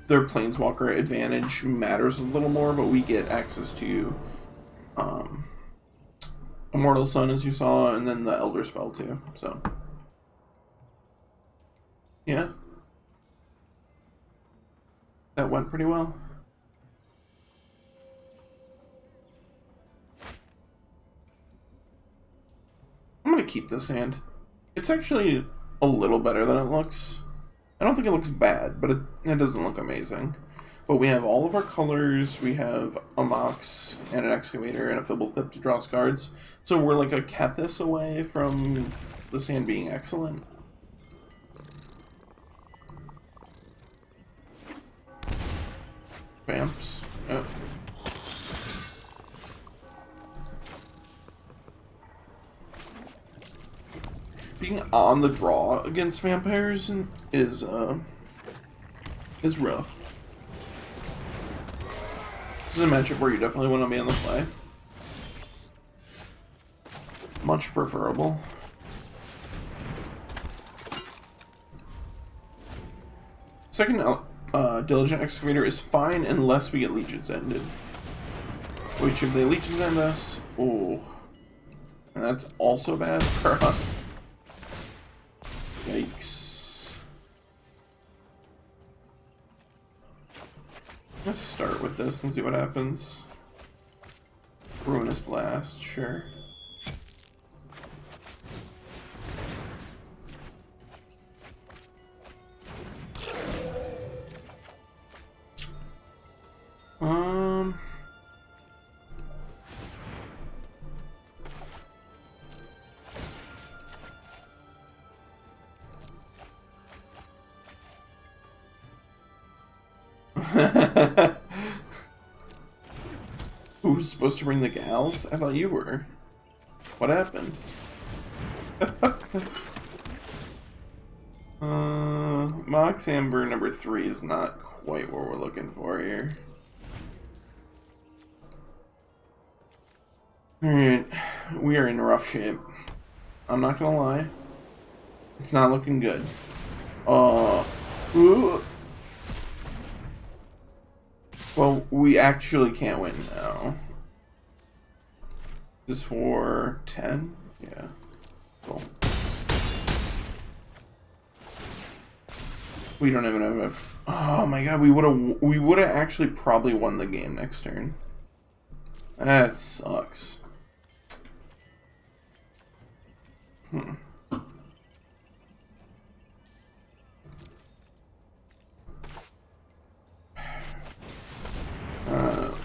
their Planeswalker advantage matters a little more, but we get access to Immortal Sun, as you saw, and then the Elder Spell, too. So, yeah. That went pretty well. I'm gonna keep this hand. It's actually a little better than it looks. I don't think it looks bad, but it doesn't look amazing. But we have all of our colors. We have a Mox and an Excavator and a Fblthp to draw cards. So we're like a Kethis away from this hand being excellent. Vamps. Oh. Being on the draw against vampires is rough. This is a matchup where you definitely want to be on the play. Much preferable. Diligent Excavator is fine unless we get Legions ended. Which, if they Legions end us, oh, and that's also bad for us. Yikes. Let's start with this and see what happens. Ruinous Blast, sure. Who's supposed to bring the gals? I thought you were. What happened? Mox Amber number 3 is not quite what we're looking for here. Alright, we are in rough shape. I'm not gonna lie. It's not looking good. Well, we actually can't win now. This for 10? Yeah. Cool. We don't even have enough. Oh my god, we would have actually probably won the game next turn. That sucks.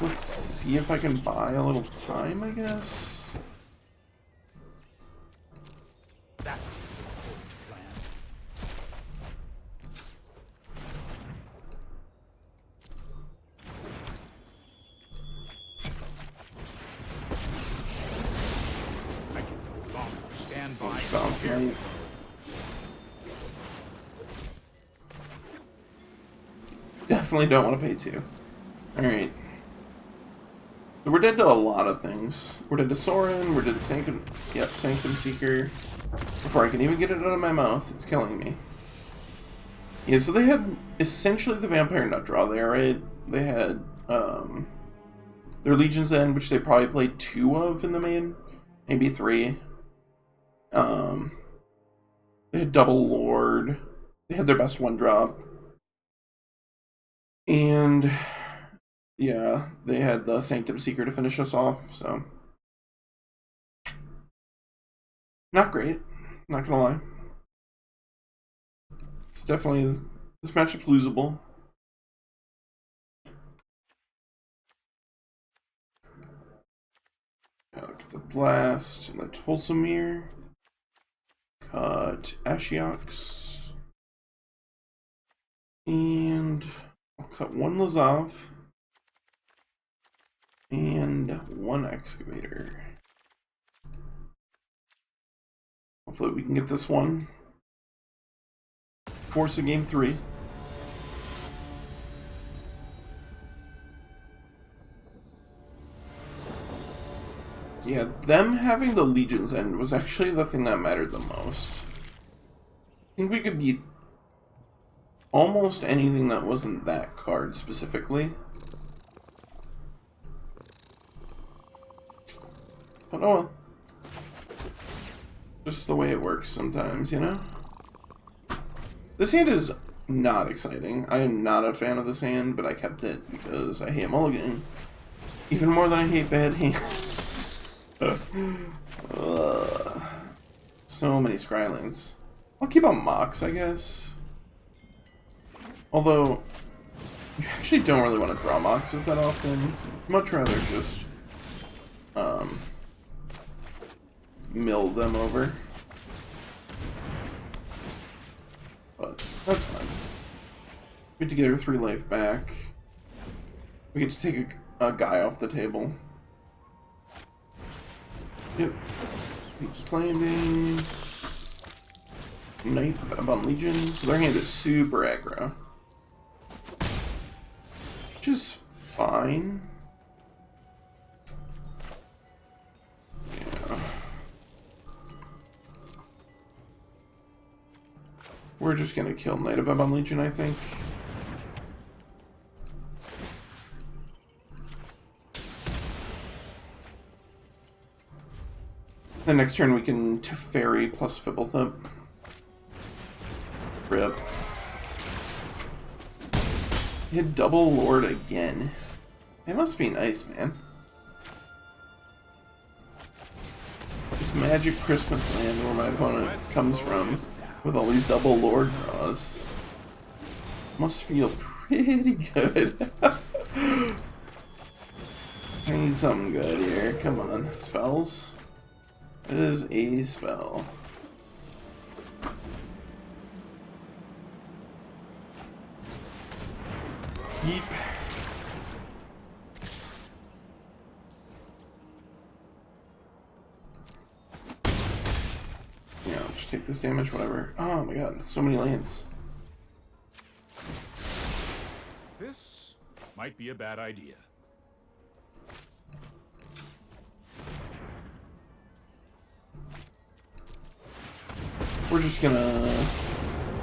Let's see if I can buy a little time, I guess. That's the plan. I can no longer stand by and Bouncing. Definitely don't want to pay 2. Alright. So we're dead to a lot of things. We're dead to Sorin, we're dead to Sanctum Seeker. Before I can even get it out of my mouth, it's killing me. Yeah, so they had essentially the Vampire Nut Draw there, right? They had their Legion's End, which they probably played 2 of in the main. Maybe 3. They had Double Lord. They had their best 1-drop. And yeah, they had the Sanctum Seeker to finish us off, so not great, not gonna lie. It's definitely, this matchup's losable. Cut the Blast and the Tulsamir. Cut Ashioks. And I'll cut 1 Lazav. And 1 Excavator. Hopefully we can get this one. Force of game 3. Yeah, them having the Legion's End was actually the thing that mattered the most. I think we could beat almost anything that wasn't that card specifically. But oh well. Just the way it works sometimes, you know? This hand is not exciting. I am not a fan of this hand, but I kept it because I hate mulliganing. Even more than I hate bad hands. So many Scrylings. I'll keep on Mox, I guess. Although, you actually don't really want to draw Moxes that often. Much rather just mill them over. But that's fine. We get to get our 3 life back. We get to take a guy off the table. Yep. He's claiming Knight of Ebon Legion. So their hand is super aggro. Which is fine. Yeah. We're just gonna kill Knight of Ebon Legion, I think. The next turn we can Teferi plus Fblthp. Rip. Hit double Lord again. It must be nice, man. This magic Christmas land where my opponent comes from with all these double Lord draws must feel pretty good. I need something good here. Come on. Spells? It is a spell. Yeep. Yeah, I'll just take this damage, whatever. Oh my god, so many lands. This might be a bad idea. We're just gonna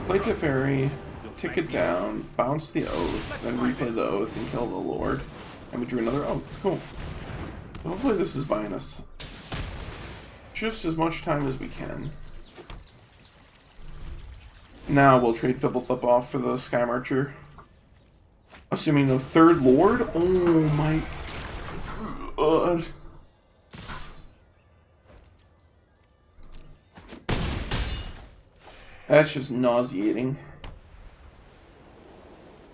play Teferi, tick it down, bounce the Oath, then replay the Oath and kill the Lord. And we drew another Oath. Cool. Hopefully this is buying us just as much time as we can. Now we'll trade Fblthp off for the Sky Marcher. Assuming no third Lord? Oh my god. That's just nauseating.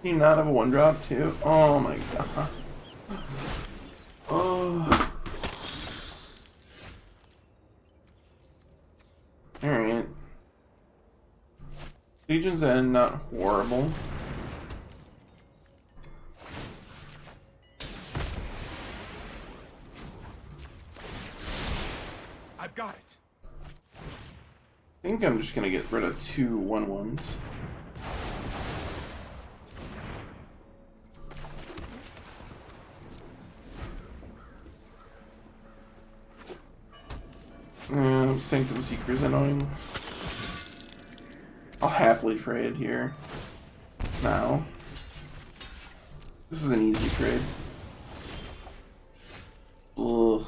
Can you not have a 1-drop too? Oh my god. Oh. Alright. Legion's End, not horrible. I've got it. I think I'm just gonna get rid of 2 1/1s. Sanctum Seeker's annoying. I'll happily trade here. Now. This is an easy trade. Ugh.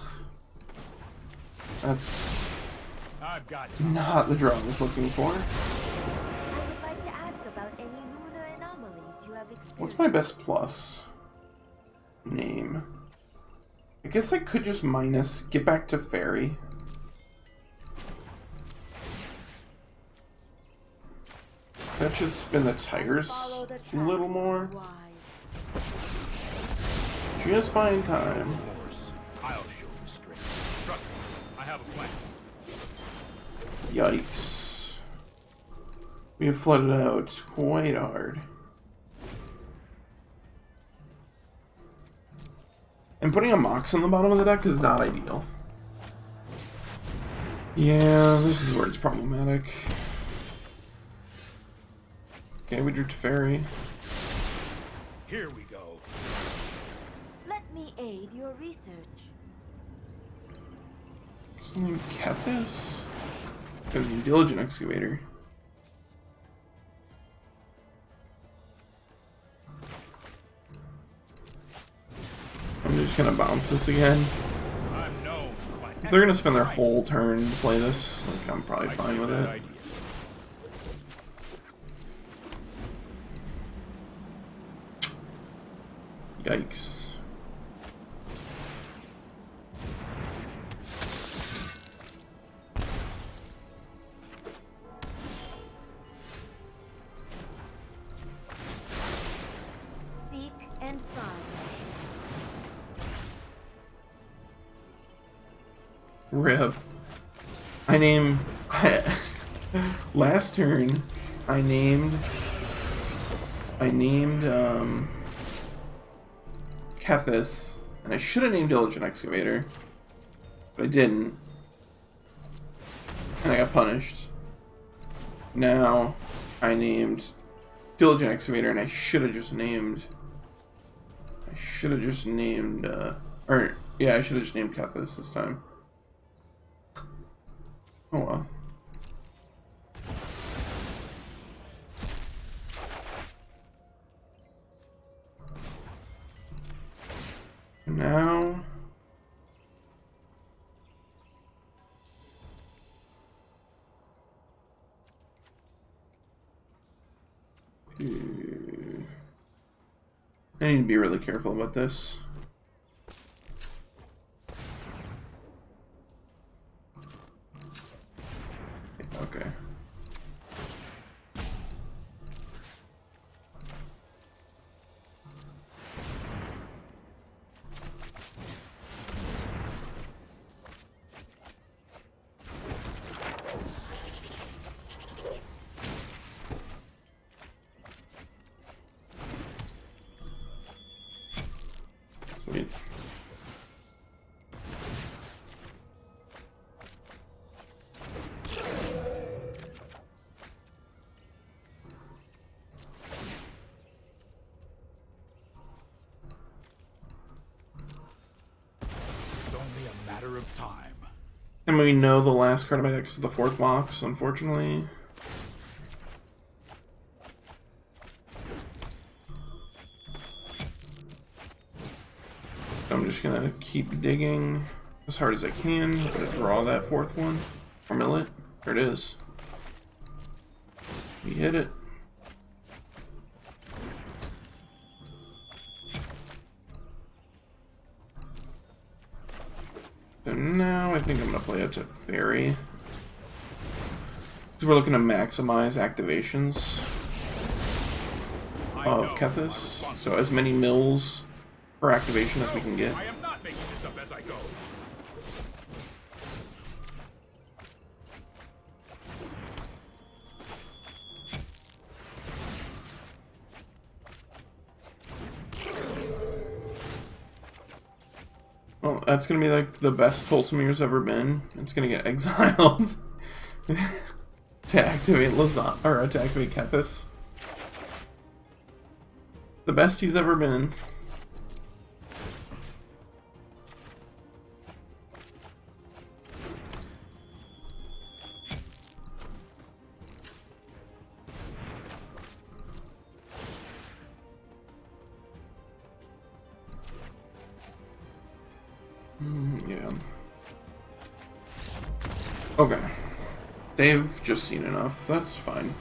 That's I've got it. not the draw I was looking for. I would like to ask about any lunar anomalies you have experienced. What's my best plus? Name. I guess I could just minus, get back to Fairy. So that should spin the tires Follow the a little tracks more. of the wise. Just buying time. Of course, I'll show restraint. Trust me, I have a plan. Yikes. We have flooded out quite hard. And putting a Mox on the bottom of the deck is not ideal. Yeah, this is where it's problematic. Okay, we drew Teferi. Here we go. Let me aid your research. Something Kethis? Gonna be Diligent Excavator. I'm just gonna bounce this again. I'm known for my If they're gonna spend their whole turn to play this, like, I'm probably fine with it. idea. Yikes. Seek and find. Rip. Last turn, I named Kethis, and I should have named Diligent Excavator, but I didn't, and I got punished. Now, I named Diligent Excavator, and I should have just named Kethis this time. Oh well. Now I need to be really careful about this. Okay. Sweet. It's only a matter of time. And we know the last card of my deck is the 4th Mox, unfortunately. I'm just gonna keep digging as hard as I can. I'm gonna draw that 4th one. Or mill it. There it is. We hit it. So now I think I'm gonna play a Teferi. Because we're looking to maximize activations of Kethis. So as many mills per activation as we can get. I am not making this up as I go. Well, that's gonna be like the best Tulsamir's ever been. It's gonna get exiled to activate Lazav, or to activate Kethis. The best he's ever been. Yeah. Okay. They've just seen enough. That's fine.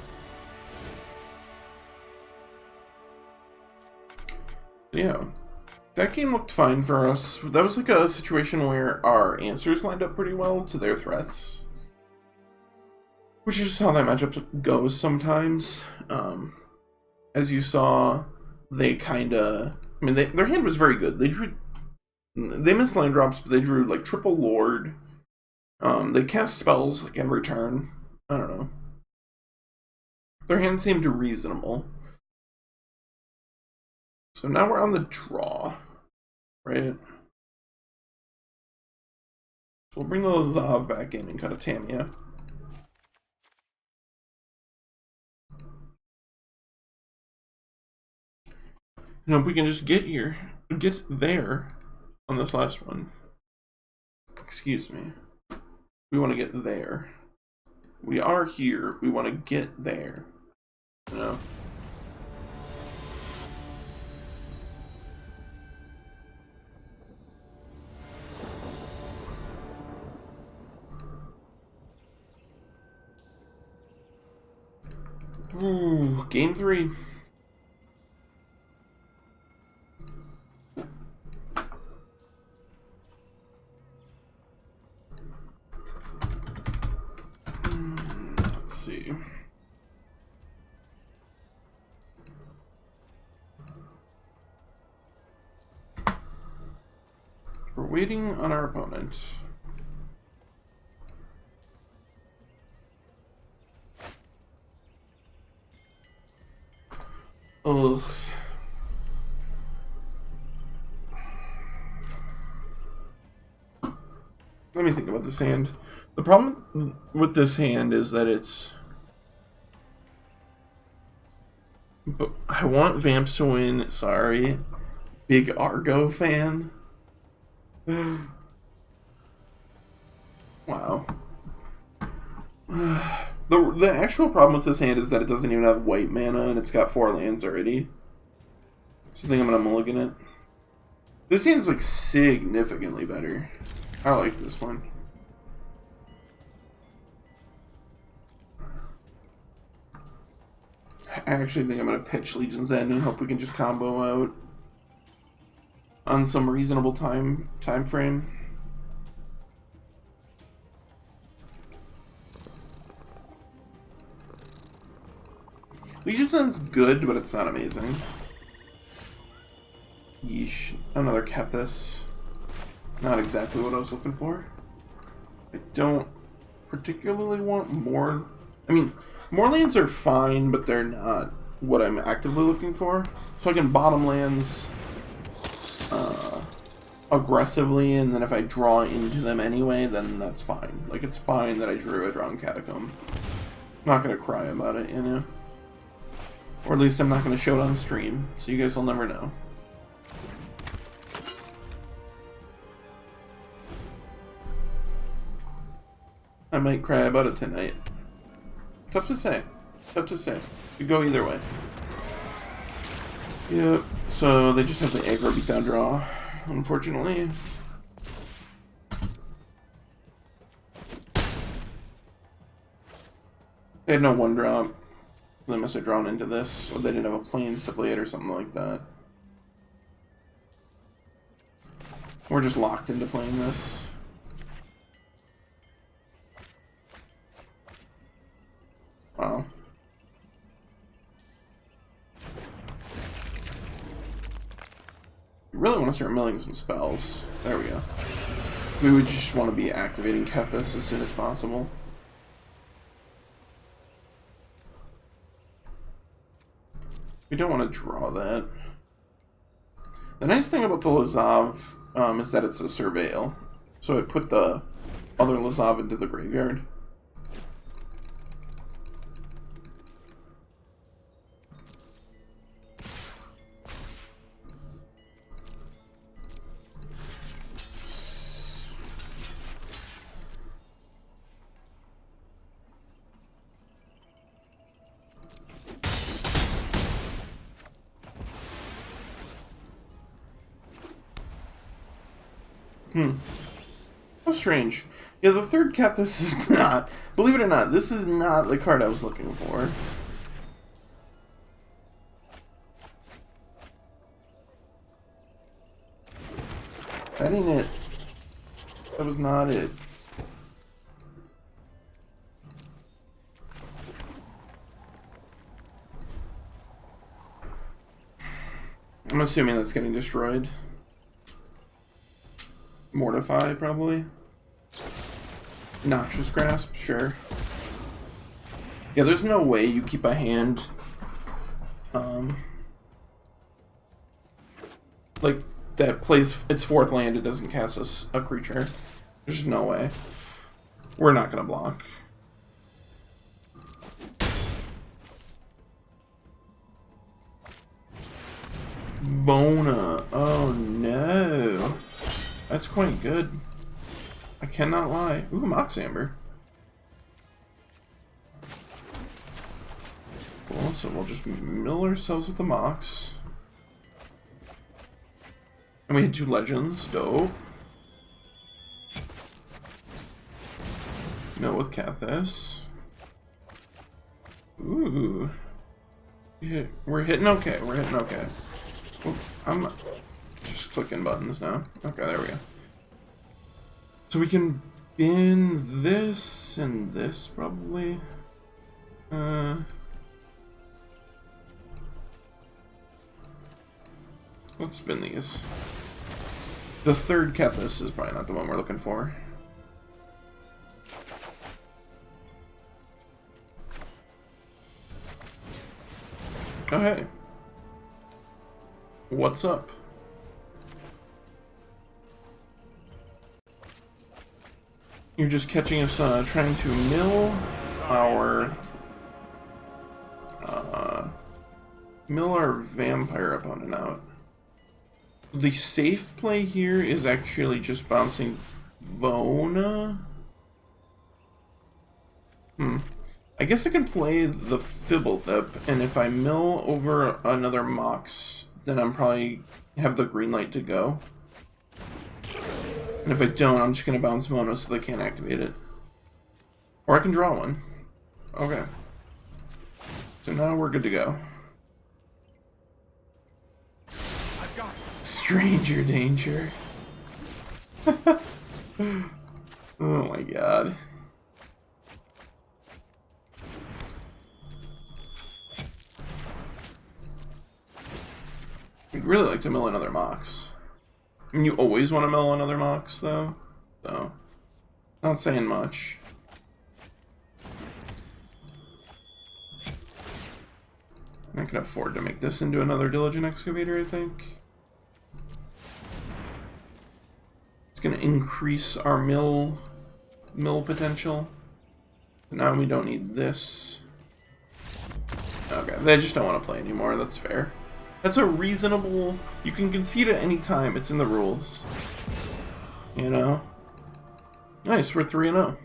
Yeah. That game looked fine for us. That was like a situation where our answers lined up pretty well to their threats. Which is just how that matchup goes sometimes. As you saw, they kinda... I mean, their hand was very good. They missed land drops, but they drew like triple Lord. They cast spells like every turn. I don't know. Their hand seemed reasonable. So now we're on the draw, right? So we'll bring the Lazav back in and cut a Tamiyo. And hope we can just get there on this last one. Excuse me. We want to get there. We are here. We want to get there. You know? Ooh, game 3. Let's see. We're waiting on our opponent. Ugh. Let me think about this hand. The problem with this hand is that it's... But I want Vamps to win. Sorry. Big Argo fan. Wow. The actual problem with this hand is that it doesn't even have white mana and it's got 4 lands already. So I think I'm gonna mulligan it. This hand's like significantly better. I like this one. I actually think I'm gonna pitch Legion's End and hope we can just combo out on some reasonable time frame. Legion's good, but it's not amazing. Yeesh. Another Kethis. Not exactly what I was looking for. I don't particularly want more. I mean, more lands are fine, but they're not what I'm actively looking for. So I can bottom lands aggressively, and then if I draw into them anyway, then that's fine. Like, it's fine that I drew a Drowned Catacomb. I'm not gonna cry about it, you know? Or at least I'm not gonna show it on stream, so you guys will never know. I might cry about it tonight. Tough to say. Tough to say. Could go either way. Yep. So they just have the aggro beatdown draw, unfortunately. They had no 1-drop. They must have drawn into this, or they didn't have a planes to play it or something like that. We're just locked into playing this. Wow. We really want to start milling some spells. There we go. We would just want to be activating Kethis as soon as possible. We don't want to draw that. The nice thing about the Lazav is that it's a surveil. So it put the other Lazav into the graveyard. How strange. Yeah, the third Kethis is not. Believe it or not, this is not the card I was looking for. That ain't it. That was not it. I'm assuming that's getting destroyed. Mortify, probably. Noxious Grasp, sure. Yeah, there's no way you keep a hand like that plays its 4th land, it doesn't cast a creature. There's no way. We're not gonna block. Vona. Oh no. That's quite good. I cannot lie. Ooh, Mox Amber. Cool, so we'll just mill ourselves with the Mox. And we had 2 legends. Dope. Mill with Kethis. Ooh. We're hitting okay. We're hitting okay. Oop, I'm just clicking buttons now. Okay, there we go. So we can bin this and this probably. Let's bin these. The third Kethis is probably not the one we're looking for. Oh hey. What's up? You're just catching us trying to mill our vampire opponent out. The safe play here is actually just bouncing Vona. I guess I can play the Fblthp, and if I mill over another Mox, then I'm probably have the green light to go. And if I don't, I'm just going to bounce Vona so they can't activate it. Or I can draw one. Okay. So now we're good to go. I've got it. Stranger danger. Oh my god. I'd really like to mill another Mox. I mean, you always want to mill another Mox, though. So, not saying much. I can afford to make this into another Diligent Excavator, I think. It's going to increase our mill potential. Now we don't need this. Okay, they just don't want to play anymore. That's fair. That's a reasonable... You can concede at any time. It's in the rules. You know? Nice, we're 3-0.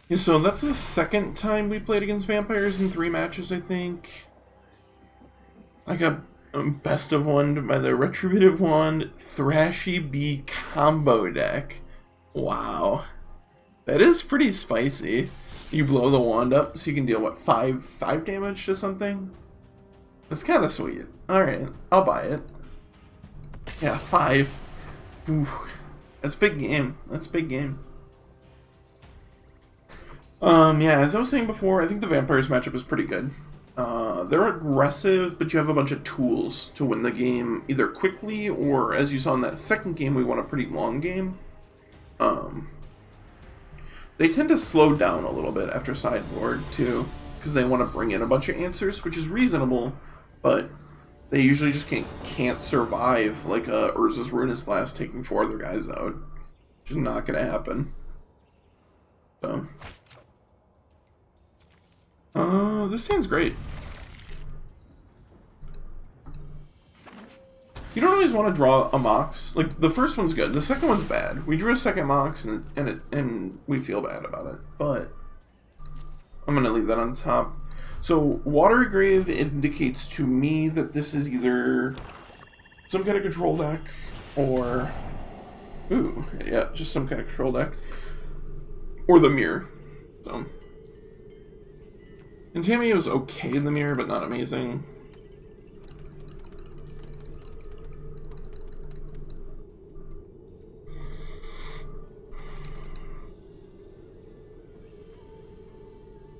Yeah, so that's the second time we played against vampires in 3 matches, I think. I got best of one by the Retributive Wand Thrashy B combo deck. Wow. That is pretty spicy. You blow the wand up so you can deal, what, 5 damage to something? That's kind of sweet. Alright, I'll buy it. Yeah, 5. Ooh, that's a big game. That's a big game. Yeah, as I was saying before, I think the Vampires matchup is pretty good. They're aggressive, but you have a bunch of tools to win the game, either quickly, or as you saw in that second game, we won a pretty long game. They tend to slow down a little bit after sideboard, too, because they want to bring in a bunch of answers, which is reasonable, but they usually just can't survive, like Urza's Ruinous Blast taking 4 other guys out. Which is not going to happen. So... this stand's great. You don't always want to draw a Mox. Like, the first one's good. The second one's bad. We drew a second Mox, and we feel bad about it. But I'm going to leave that on top. So, Watery Grave indicates to me that this is either some kind of control deck, or... Ooh, yeah, just some kind of control deck. Or the mirror. So... And Tamiyo is okay in the mirror, but not amazing.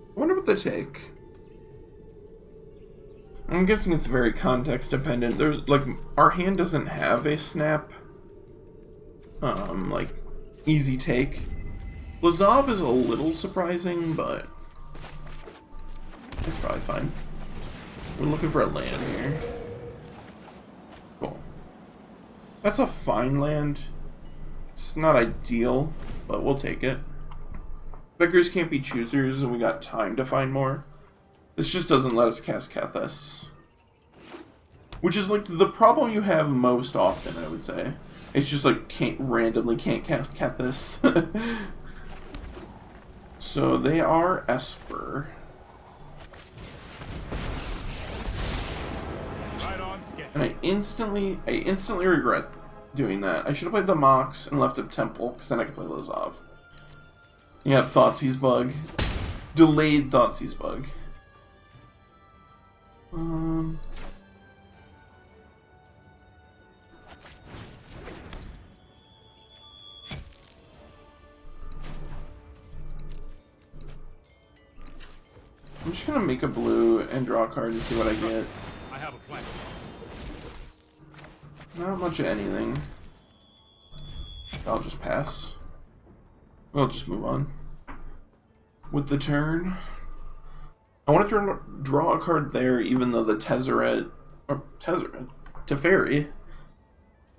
I wonder what they take. I'm guessing it's very context dependent. There's, like, our hand doesn't have a snap, like, easy take. Lazav is a little surprising, but... That's probably fine. We're looking for a land here. Cool. That's a fine land. It's not ideal, but we'll take it. Beggars can't be choosers, and we got time to find more. This just doesn't let us cast Kethis. Which is like the problem you have most often, I would say. It's just like randomly can't cast Kethis. So they are Esper. And I instantly regret doing that. I should have played the Mox and left a Temple, because then I could play Lazav. Yeah, Thoughtseize bug. Delayed Thoughtseize bug. I'm just gonna make a blue and draw a card and see what I get. I have a plan. Not much of anything. I'll just pass. We'll just move on. With the turn, I want to draw a card there, even though the Teferi,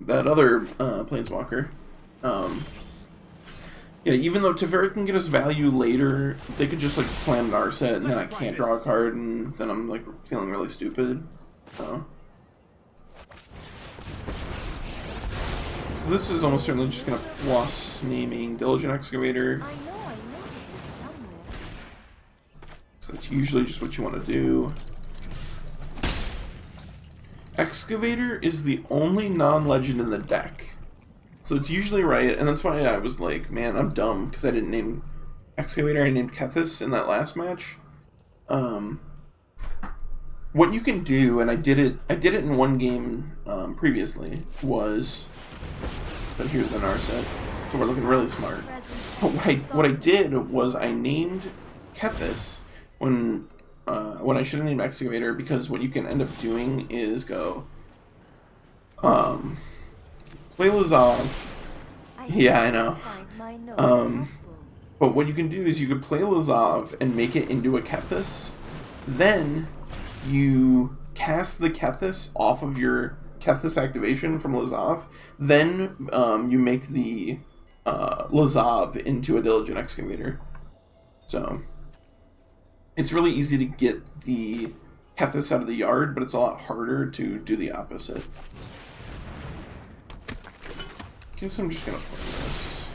that other Planeswalker, yeah, even though Teferi can get us value later, they could just like slam Narset, and then I can't draw a card, and then I'm like feeling really stupid. So. This is almost certainly just going to plus naming Diligent Excavator. I know this somewhere. So that's usually just what you want to do. Excavator is the only non-legend in the deck. So it's usually right, and that's why I was like, man, I'm dumb, because I didn't name Excavator, I named Kethis in that last match. what you can do, and I did it in one game previously, was, but here's the Narset, so we're looking really smart. But what I did was I named Kethis when I should have named Excavator, because what you can end up doing is go, play Lazav. Yeah, I know. But what you can do is you could play Lazav and make it into a Kethis. Then you cast the Kethis off of your Kethis activation from Lazav. Then you make the Lazav into a Diligent Excavator. So it's really easy to get the Kethis out of the yard, but it's a lot harder to do the opposite. Guess I'm just gonna play this.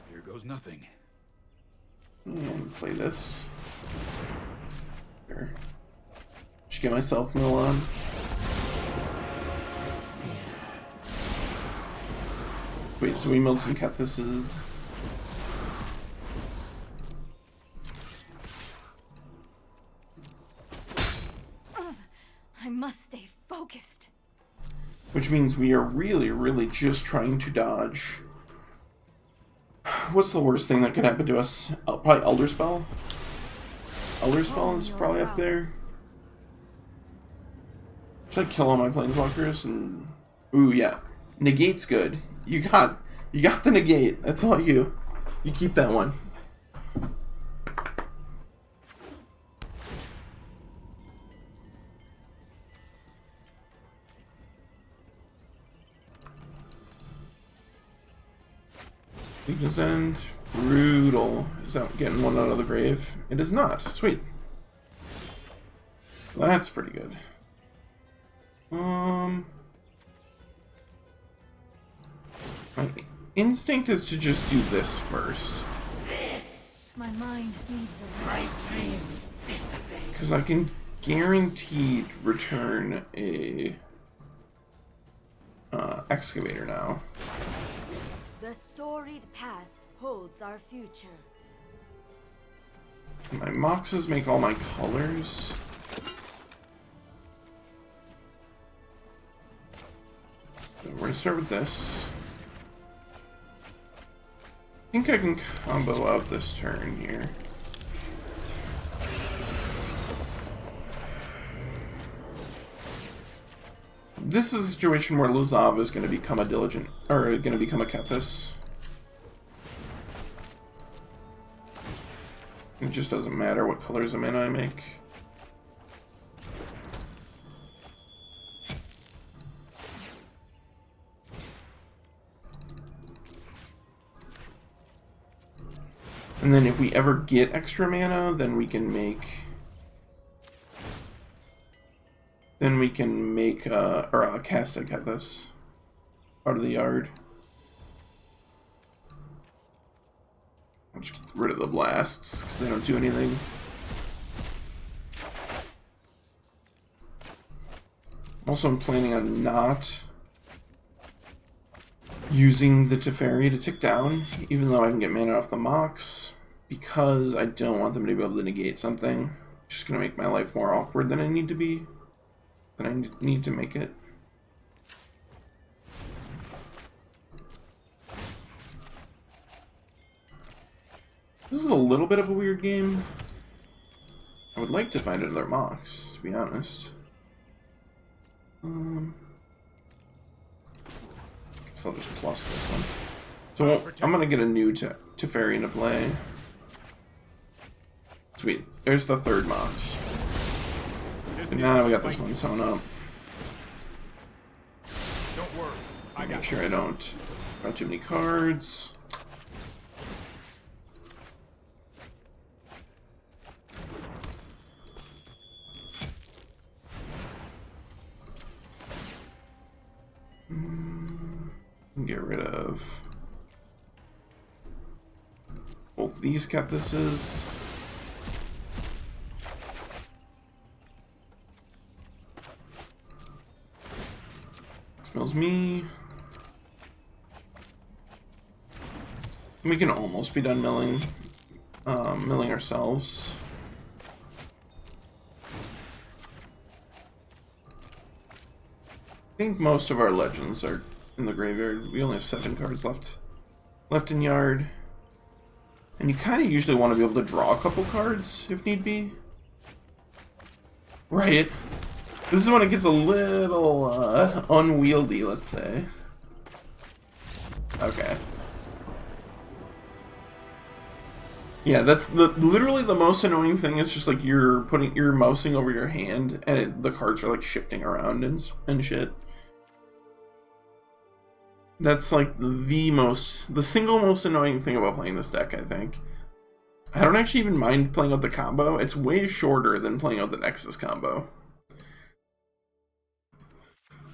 Here goes nothing. And play this. Here. Just get myself mill on. Wait, so we milled some Kethises. I must stay focused. Which means we are really just trying to dodge. What's the worst thing that could happen to us? Probably Elder Spell. Elder Spell is probably up there. Should I kill all my planeswalkers and... Ooh, yeah. Negate's good. You got the negate. That's all you. You keep that one. Weakness End. Brutal. Is that getting one out of the grave? It is not. Sweet. That's pretty good. My instinct is to just do this first. My mind needs a My dreams dissipate. Because I can guaranteed return a excavator now. The storied past holds our future. My Moxes make all my colors. So we're gonna start with this. I think I can combo out this turn here. This is a situation where Lazav is going to become a Diligent, or going to become a Kethis. It just doesn't matter what colors of mana I make. And then if we ever get extra mana, then we can make... cast a Kethis out of the yard. I'll just get rid of the blasts, because they don't do anything. Also, I'm planning on not using the Teferi to tick down, even though I can get mana off the Mox, because I don't want them to be able to negate something. It's just going to make my life more awkward than I need to be. Than I need to make it. This is a little bit of a weird game. I would like to find another Mox, to be honest. Guess I'll just plus this one. So I'm gonna get a new Teferi into play. Sweet. There's the third Mox. And now we got this one sewn up. Don't worry. I got Make sure I don't draw too many cards. Get rid of both these Kethises. Smells me. We can almost be done milling ourselves. think most of our legends are in the graveyard. We only have 7 cards left in yard. And you kind of usually want to be able to draw a couple cards if need be. Right. This is when it gets a little unwieldy, let's say. Okay. Yeah, that's literally the most annoying thing is just like you're mousing over your hand and the cards are like shifting around and shit. That's like the single most annoying thing about playing this deck, I think. I don't actually even mind playing out the combo. It's way shorter than playing out the Nexus combo.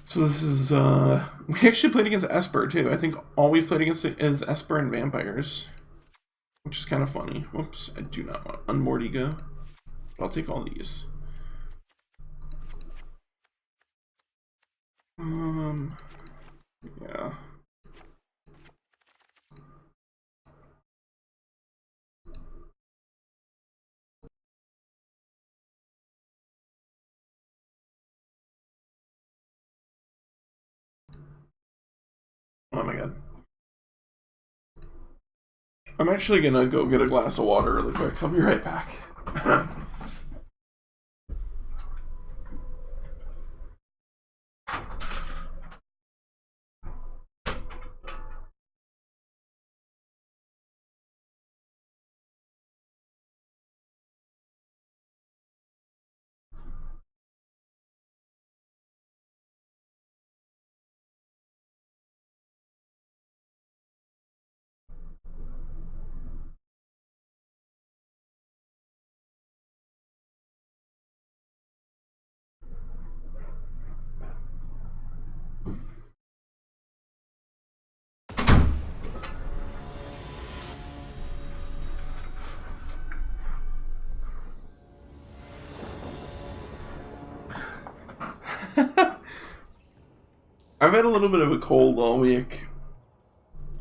So this is, we actually played against Esper too. I think all we've played against is Esper and Vampires. Which is kind of funny. Whoops, I do not want Unmoored Ego. But I'll take all these. Yeah. Oh my god. I'm actually gonna go get a glass of water really quick. I'll be right back. I've had a little bit of a cold all week,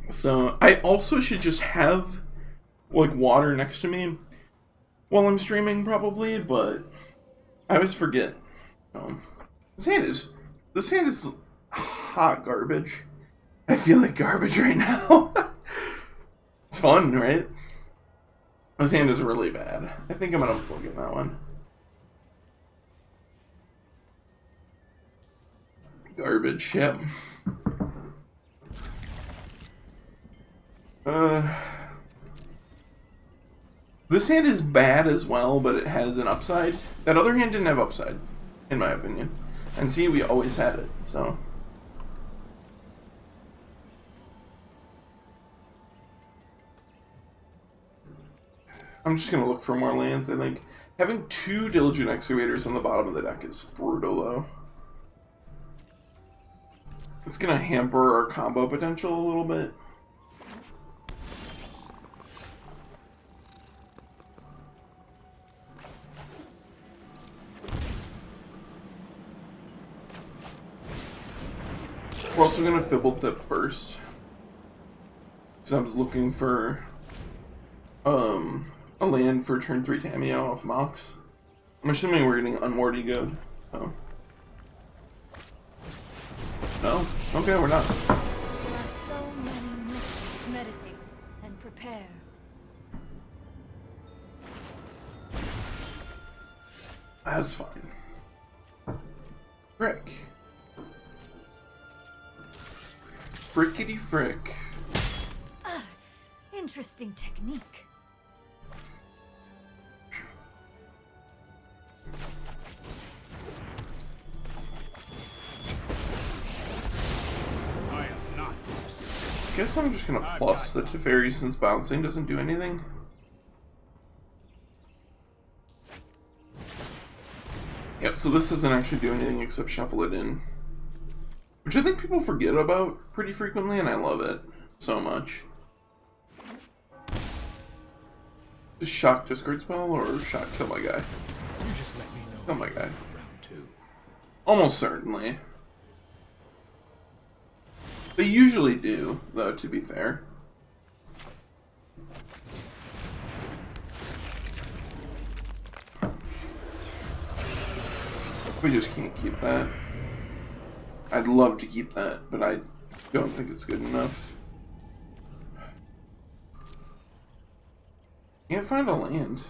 so I also should just have like water next to me while I'm streaming probably, but I always forget. This hand is hot garbage. I feel like garbage right now. It's fun, right? This hand is really bad. I think I'm gonna look at that one. Garbage, yep. This hand is bad as well, but it has an upside. That other hand didn't have upside, in my opinion. And see, we always had it, so. I'm just gonna look for more lands, I think. Having 2 Diligent Excavators on the bottom of the deck is brutal, though. It's gonna hamper our combo potential a little bit. We're also gonna Fblthp first, because I was looking for a land for turn 3 Tamiyo off Mox. I'm assuming we're getting Unmoored Ego. Oh. No? Okay, we're not. There are so many myths. Meditate and prepare. That's fine. Frick. Frickety frick. Interesting technique. I guess I'm just gonna plus the Teferi since bouncing doesn't do anything. Yep, so this doesn't actually do anything except shuffle it in. Which I think people forget about pretty frequently, and I love it so much. Just shock discard spell or shock kill my guy? You just let me know. Kill my guy. Round 2. Almost certainly. They usually do, though, to be fair. We just can't keep that. I'd love to keep that, but I don't think it's good enough. Can't find a land.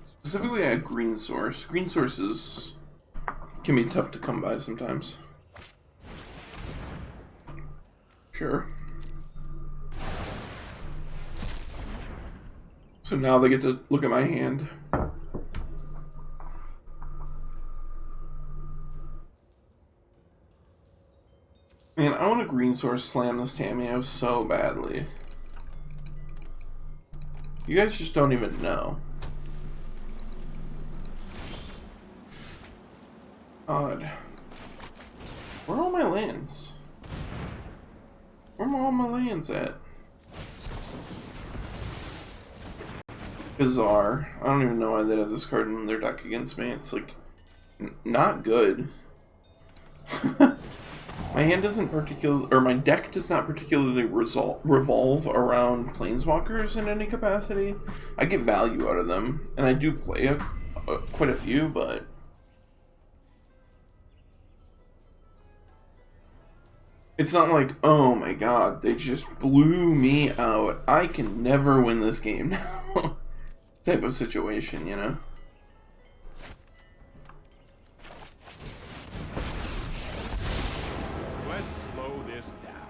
Specifically a green source. Green sources can be tough to come by sometimes. Sure. So now they get to look at my hand. Man, I want a green source slam this Tamiyo so badly. You guys just don't even know. Odd. Where are all my lands? Where are all my lands at? Bizarre. I don't even know why they have this card in their deck against me. It's like, not good. My hand doesn't or my deck does not particularly revolve around planeswalkers in any capacity. I get value out of them, and I do play quite a few, but it's not like, oh my god, they just blew me out. I can never win this game now. Type of situation, you know? Let's slow this down.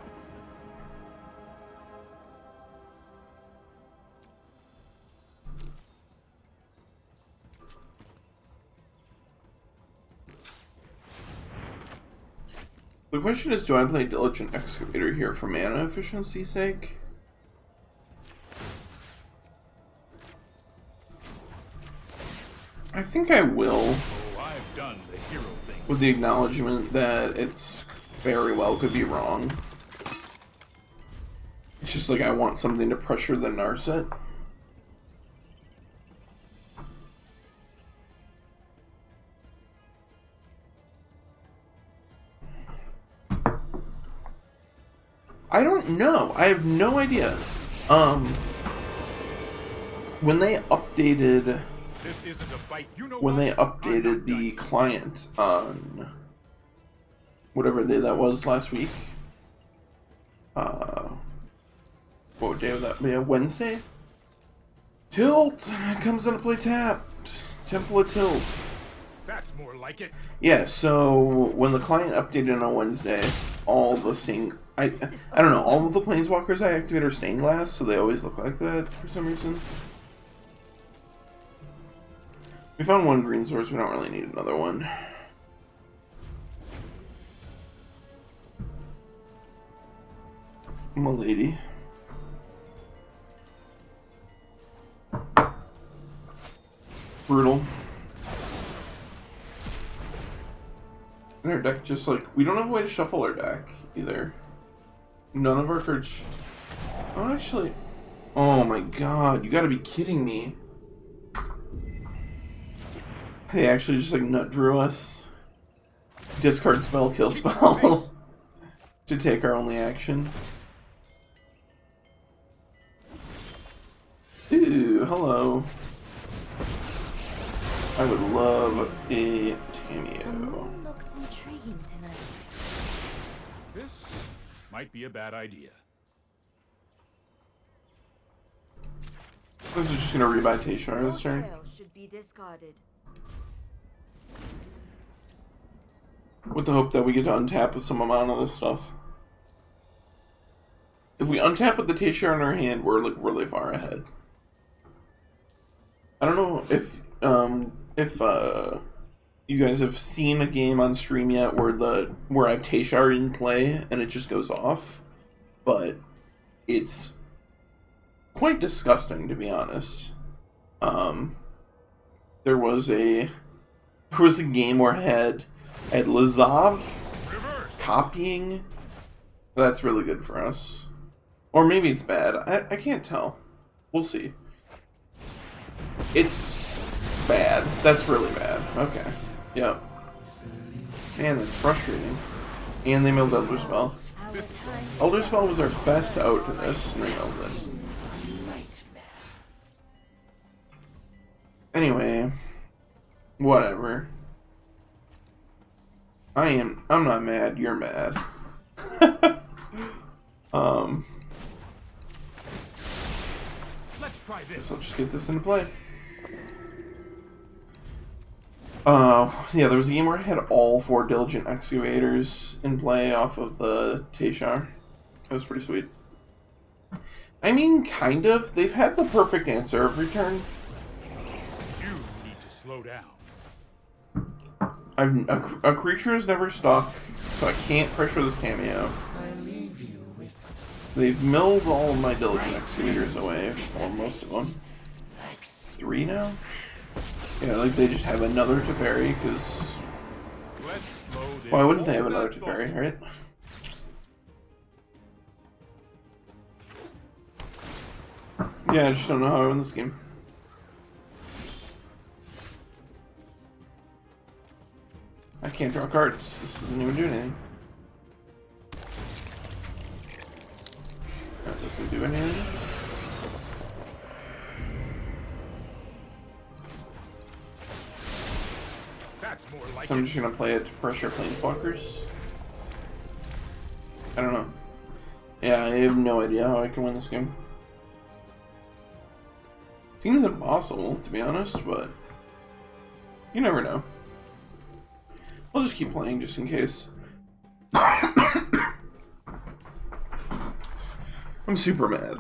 The question is, do I play Diligent Excavator here for mana efficiency's sake? I think I will, Oh, I've done the hero thing. with the acknowledgement that it's very well could be wrong. It's just like I want something to pressure the Narset. I don't know. I have no idea. When they updated... This isn't a fight. You know When what? they updated the client on whatever day that was last week, what day was that? Yeah, Wednesday? Tilt comes into play tapped. Temple of Tilt. That's more like it. Yeah, so when the client updated on Wednesday, all the stained... I don't know, all of the planeswalkers I activate are stained glass, so they always look like that for some reason. We found one green source, we don't really need another one. Malady. Brutal. And our deck just like... We don't have a way to shuffle our deck, either. None of our cards... Oh, actually... Oh my god, you gotta be kidding me. They actually just like nut drew us. Discard spell, kill spell. To take our only action. Ooh, hello. I would love a The Tamiyo. moon looks intriguing tonight. This might be a bad idea. This is just gonna rebuy Tashar this turn. Your trail should be discarded. With the hope that we get to untap with some amount of this stuff. If we untap with the Tashar in our hand, we're like really far ahead. I don't know if you guys have seen a game on stream yet where I have Tashar in play and it just goes off, but it's quite disgusting, to be honest. There was a game where I had Lazav copying. That's really good for us. Or maybe it's bad. I can't tell. We'll see. It's bad. That's really bad. Okay. Yep. Man, that's frustrating. And they milled Elder Spell. Elder Spell was our best out to this, and they milled it. Anyway. Whatever. I'm not mad, you're mad. Let's try this. So I'll just get this into play. Yeah, there was a game where I had all 4 Diligent Excavators in play off of the Teshar. That was pretty sweet. I mean, kind of. They've had the perfect answer every turn. You need to slow down. A creature is never stuck, so I can't pressure this Tamiyo. They've milled all of my Diligent Excavators away, or most of them. 3 now? Yeah, like they just have another Teferi, because... Why wouldn't they have another Teferi, right? Yeah, I just don't know how I win this game. I can't draw cards. This doesn't even do anything. That doesn't do anything. That's more like So I'm just gonna play it to pressure Planeswalkers. I don't know. Yeah, I have no idea how I can win this game. Seems impossible, to be honest, but you never know. I'll just keep playing just in case. I'm super mad,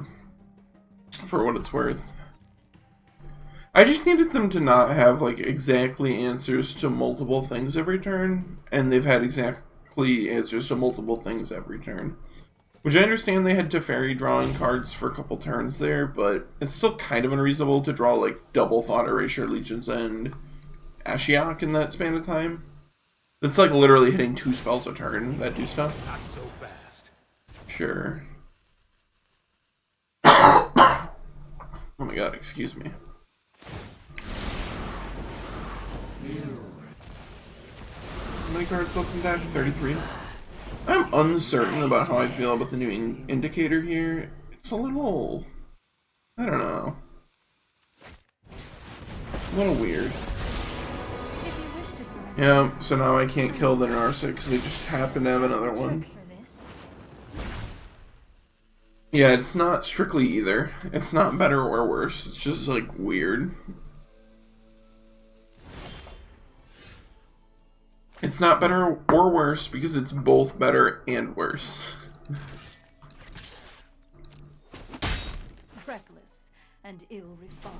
for what it's worth. I just needed them to not have, like, exactly answers to multiple things every turn, and they've had exactly answers to multiple things every turn. Which I understand they had Teferi drawing cards for a couple turns there, but it's still kind of unreasonable to draw, like, double Thought Erasure, Legions, and Ashiok in that span of time. It's like literally hitting 2 spells a turn that do stuff. not so fast. Sure. Oh my god, excuse me. How many cards left in Dash? 33? I'm uncertain about how I feel about the new indicator here. It's a little... I don't know. A little weird. If you wish to surrender, Yeah, so now I can't kill the Narset because they just happen to have another one. for this. Yeah, it's not strictly either. It's not better or worse. It's just, like, weird. It's not better or worse because it's both better and worse. Reckless and ill-refined.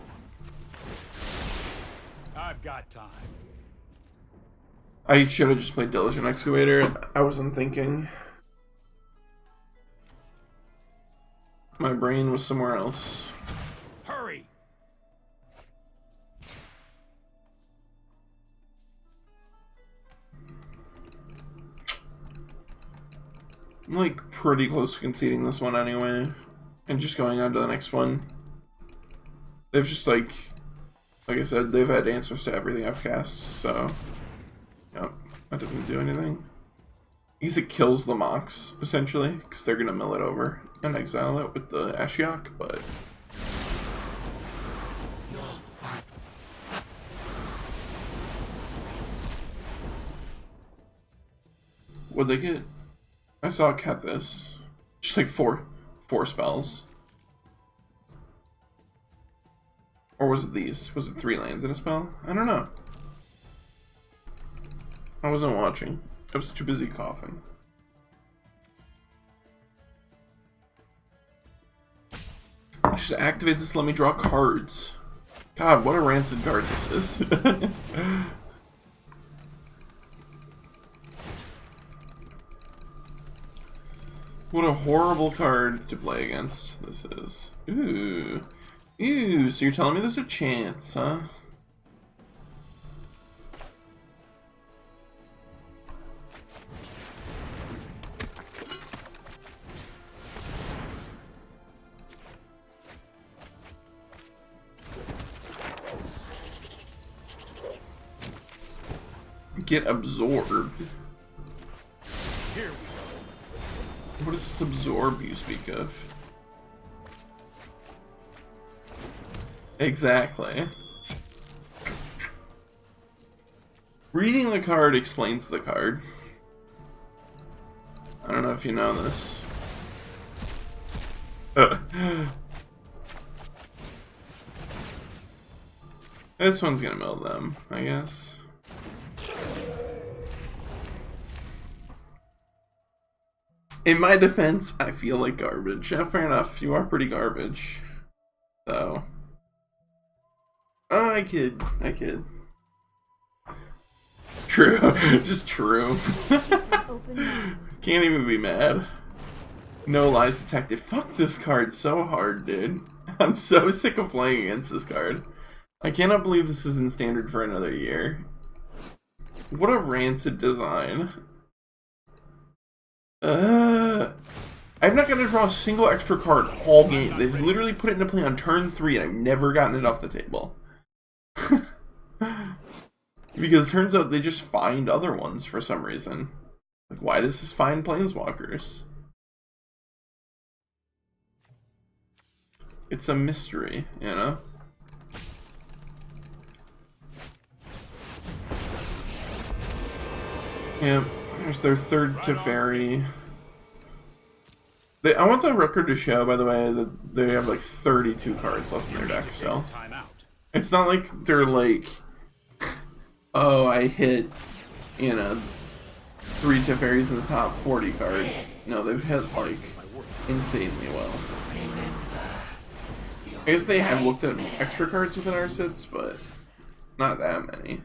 I've got time. I should have just played Diligent Excavator. I wasn't thinking. My brain was somewhere else. Hurry! I'm like pretty close to conceding this one anyway. And just going on to the next one. They've just like I said, they've had answers to everything I've cast, so yep, that doesn't do anything. Because it kills the Mox, essentially, because they're gonna mill it over and exile it with the Ashiok, but what'd they get? I saw Kethis. Just like four spells. Or was it these? Was it 3 lands in a spell? I don't know. I wasn't watching. I was too busy coughing. Just activate this, let me draw cards. God, what a rancid card this is. What a horrible card to play against this is. Ooh. Ooh, so you're telling me there's a chance, huh? Get absorbed. Here we go. What does this absorb you speak of? Exactly. Reading the card explains the card. if you know this. This one's gonna mill them, I guess. In my defense, I feel like garbage. Yeah, fair enough. You are pretty garbage. So. Oh, I kid. True. Just true. Can't even be mad. No lies detected. Fuck this card so hard, dude. I'm so sick of playing against this card. I cannot believe this is in standard for another year. What a rancid design. I've not gotten to draw a single extra card all game. They've literally put it into play on turn 3 and I've never gotten it off the table. Because it turns out they just find other ones for some reason. Like, why does this find planeswalkers? It's a mystery, you know? Yeah, there's their third Teferi. I want the record to show, by the way, that they have like 32 cards left in their deck still. It's not like they're like, oh, I hit, you know, 3 Teferis in the top 40 cards. No, they've hit like insanely well. I guess they have looked at extra cards within our sets, but not that many.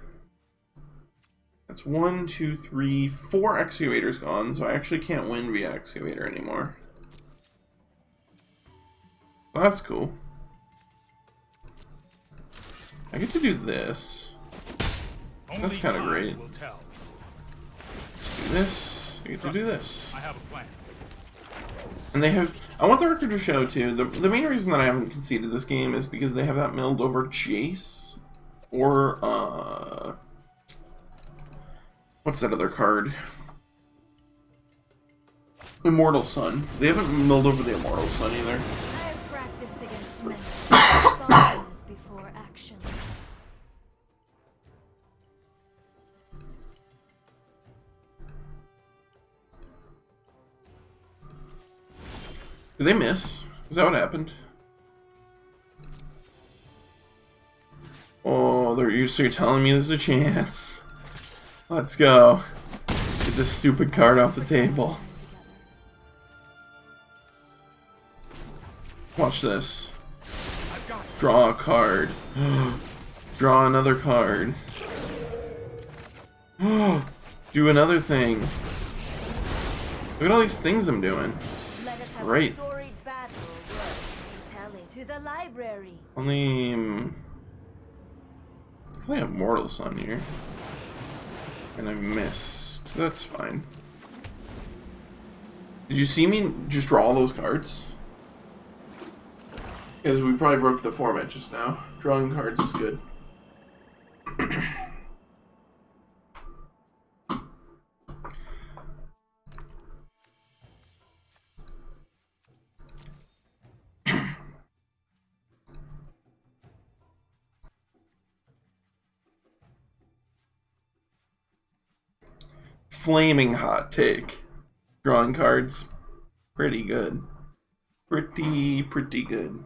That's 1, 2, 3, 4 excavators gone, so I actually can't win via excavator anymore. Well, that's cool. I get to do this. That's kind of great. Do this. I get to do this. I have a plan. And they have... I want the record to show, too. The main reason that I haven't conceded this game is because they have that milled over Jace. Or, what's that other card? Immortal Sun. They haven't milled over the Immortal Sun either. I have practiced against men. Thoughtfulness before action. Did they miss? Is that what happened? Oh, so you're telling me there's a chance. Let's go. Get this stupid card off the table. Watch this. Draw a card. Draw another card. Do another thing. Look at all these things I'm doing. Great. To the library. Only have Mortal Sun here. And I missed. That's fine. Did you see me just draw all those cards? Because we probably broke the format just now. Drawing cards is good. Flaming hot take. Drawing cards. Pretty good. Pretty good.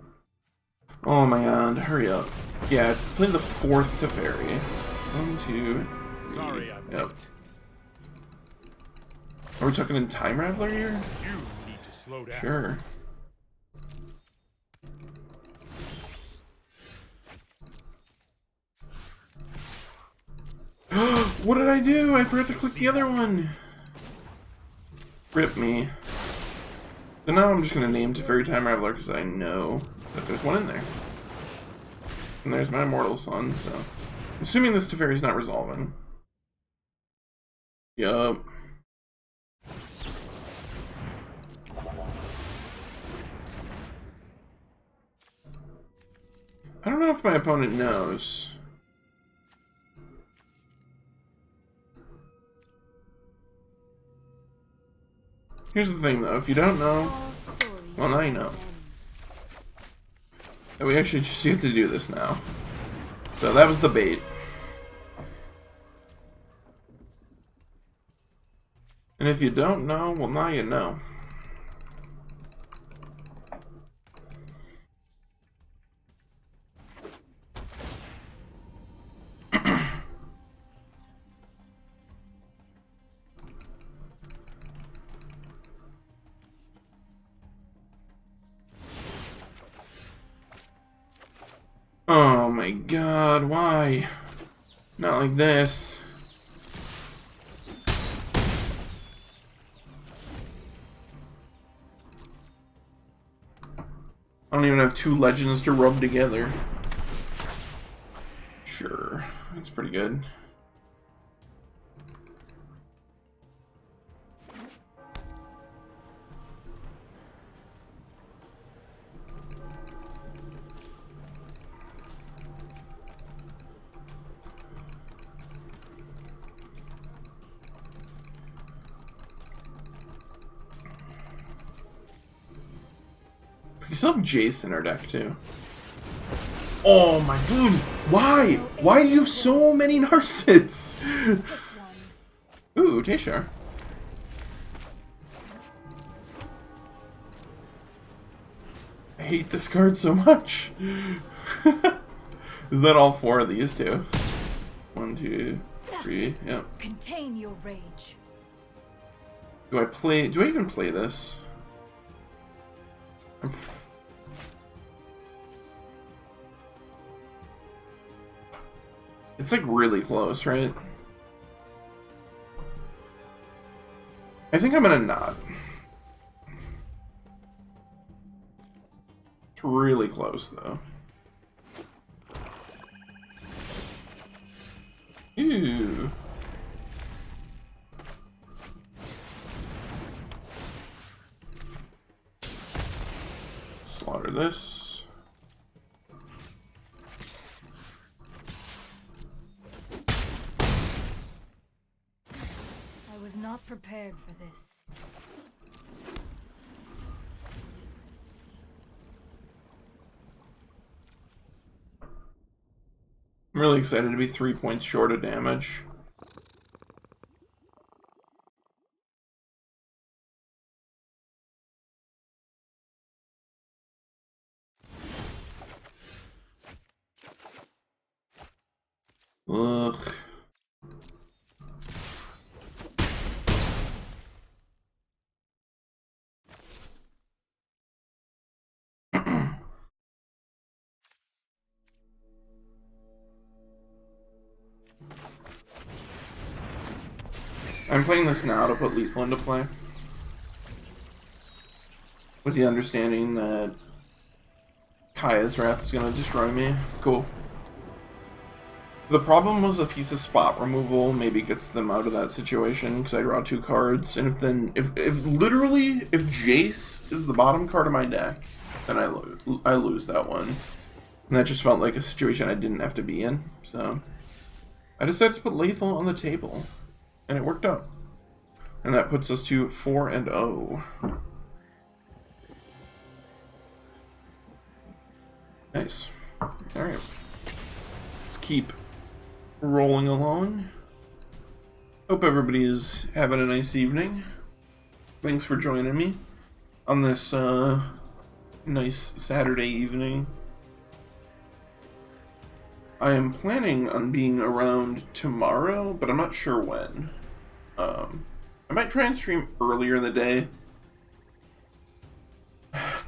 Oh my god, hurry up. Yeah, play the 4th Teferi. 1, 2, 3. Sorry, I'm yep. Are we talking in Time Raveler here? You need to slow down. Sure. What did I do? I forgot to click the other one. Rip me. So now I'm just going to name Teferi Time Raveler because I know that there's one in there. And there's my Immortal Sun, so... I'm assuming this Teferi's not resolving. Yup. I don't know if my opponent knows. Here's the thing, though. If you don't know, well, now you know. And we actually just get to do this now. So that was the bait. And if you don't know, well, now you know. Oh my god, why? Not like this. I don't even have two legends to rub together. Sure, that's pretty good. We still have Jace in our deck too. Oh my dude! Why? Why do you have so many Narcits? Ooh, Tashar. I hate this card so much. Is that all four of these two? 1, 2, 3, yep. Contain your rage. Do I even play this? It's like really close, right? I think I'm gonna not. It's really close though. Ew. Slaughter this. I was not prepared for this. I'm really excited to be 3 points short of damage. Ugh. I'm playing this now to put lethal into play. With the understanding that Kaya's Wrath is going to destroy me. Cool. The problem was a piece of spot removal maybe gets them out of that situation because I draw 2 cards, and if Jace is the bottom card of my deck, then I lose that one. And that just felt like a situation I didn't have to be in, so I decided to put lethal on the table. And it worked out. And that puts us to 4-0. Nice. Alright. Let's keep rolling along. Hope everybody is having a nice evening. Thanks for joining me on this nice Saturday evening. I am planning on being around tomorrow, but I'm not sure when. I might try and stream earlier in the day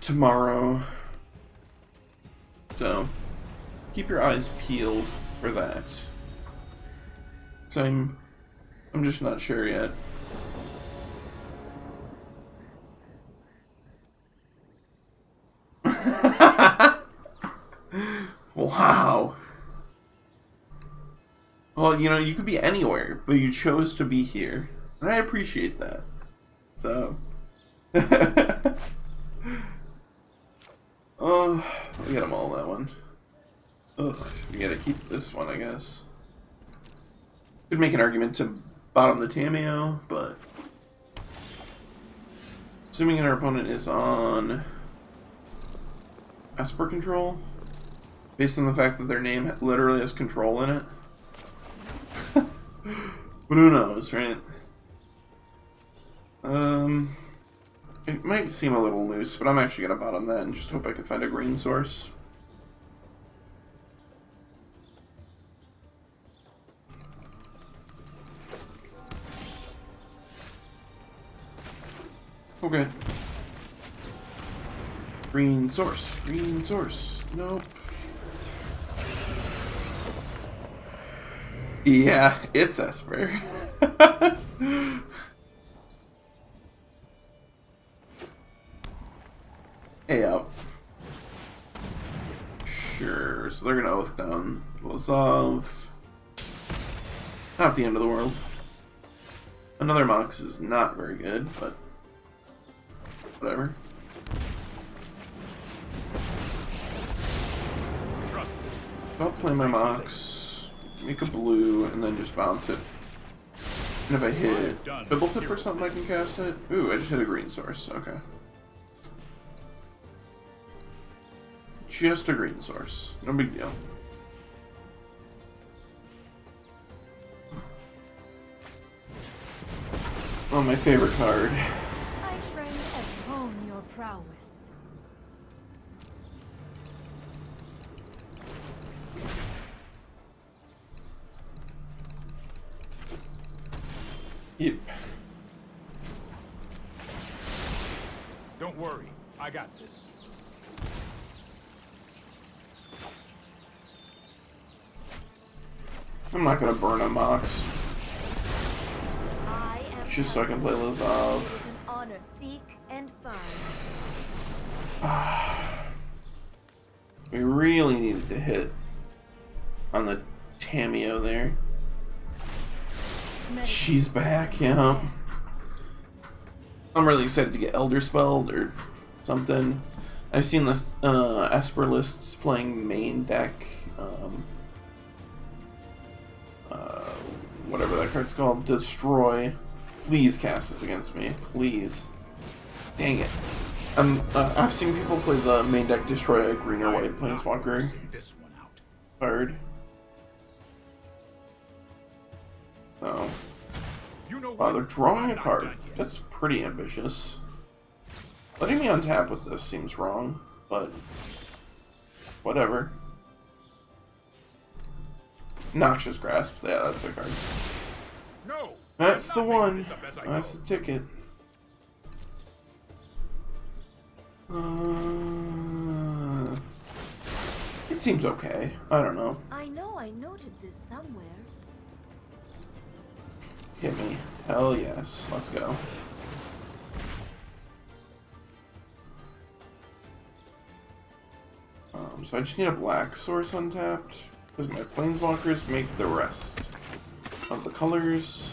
tomorrow. So, keep your eyes peeled for that. So I'm just not sure yet. Wow. Well, you know, you could be anywhere, but you chose to be here. And I appreciate that. So. Oh, we got them all, that one. Ugh, we gotta keep this one, I guess. Could make an argument to bottom the Tamiyo, but assuming our opponent is on Esper control, based on the fact that their name literally has control in it. But who knows, right? It might seem a little loose, but I'm actually going to bottom that and just hope I can find a green source. Okay. Green source. Green source. Nope. Yeah, it's Esper. Hey, out. Sure, so they're gonna oath down Lazav. Not the end of the world. Another Mox is not very good, but whatever. I'll play my Mox, make a blue, and then just bounce it. And if I hit Fblthp or something, I can cast it. Ooh, I just hit a green source. Okay. Just a green source. No big deal. Oh, my favorite card. I train at home your prowess. Yep. Don't worry, I got this. I'm not gonna burn a Mox. I am Just so I can play Lazav. an honor seek and find. We really needed to hit on the Tamiyo there. She's back, yeah. I'm really excited to get Elder Spelled or something. I've seen this Esper lists playing main deck. Whatever that card's called. Destroy. Please cast this against me. Please. Dang it. I've seen people play the main deck Destroy a green or white Planeswalker card. Oh. Wow, they're drawing a card. That's pretty ambitious. Letting me untap with this seems wrong, but whatever. Noxious Grasp. Yeah, that's the card. No, That's the one. That's the ticket. It seems okay. I don't know. I know I noted this somewhere. Hit me. Hell yes. Let's go. So I just need a black source untapped, because my planeswalkers make the rest of the colors.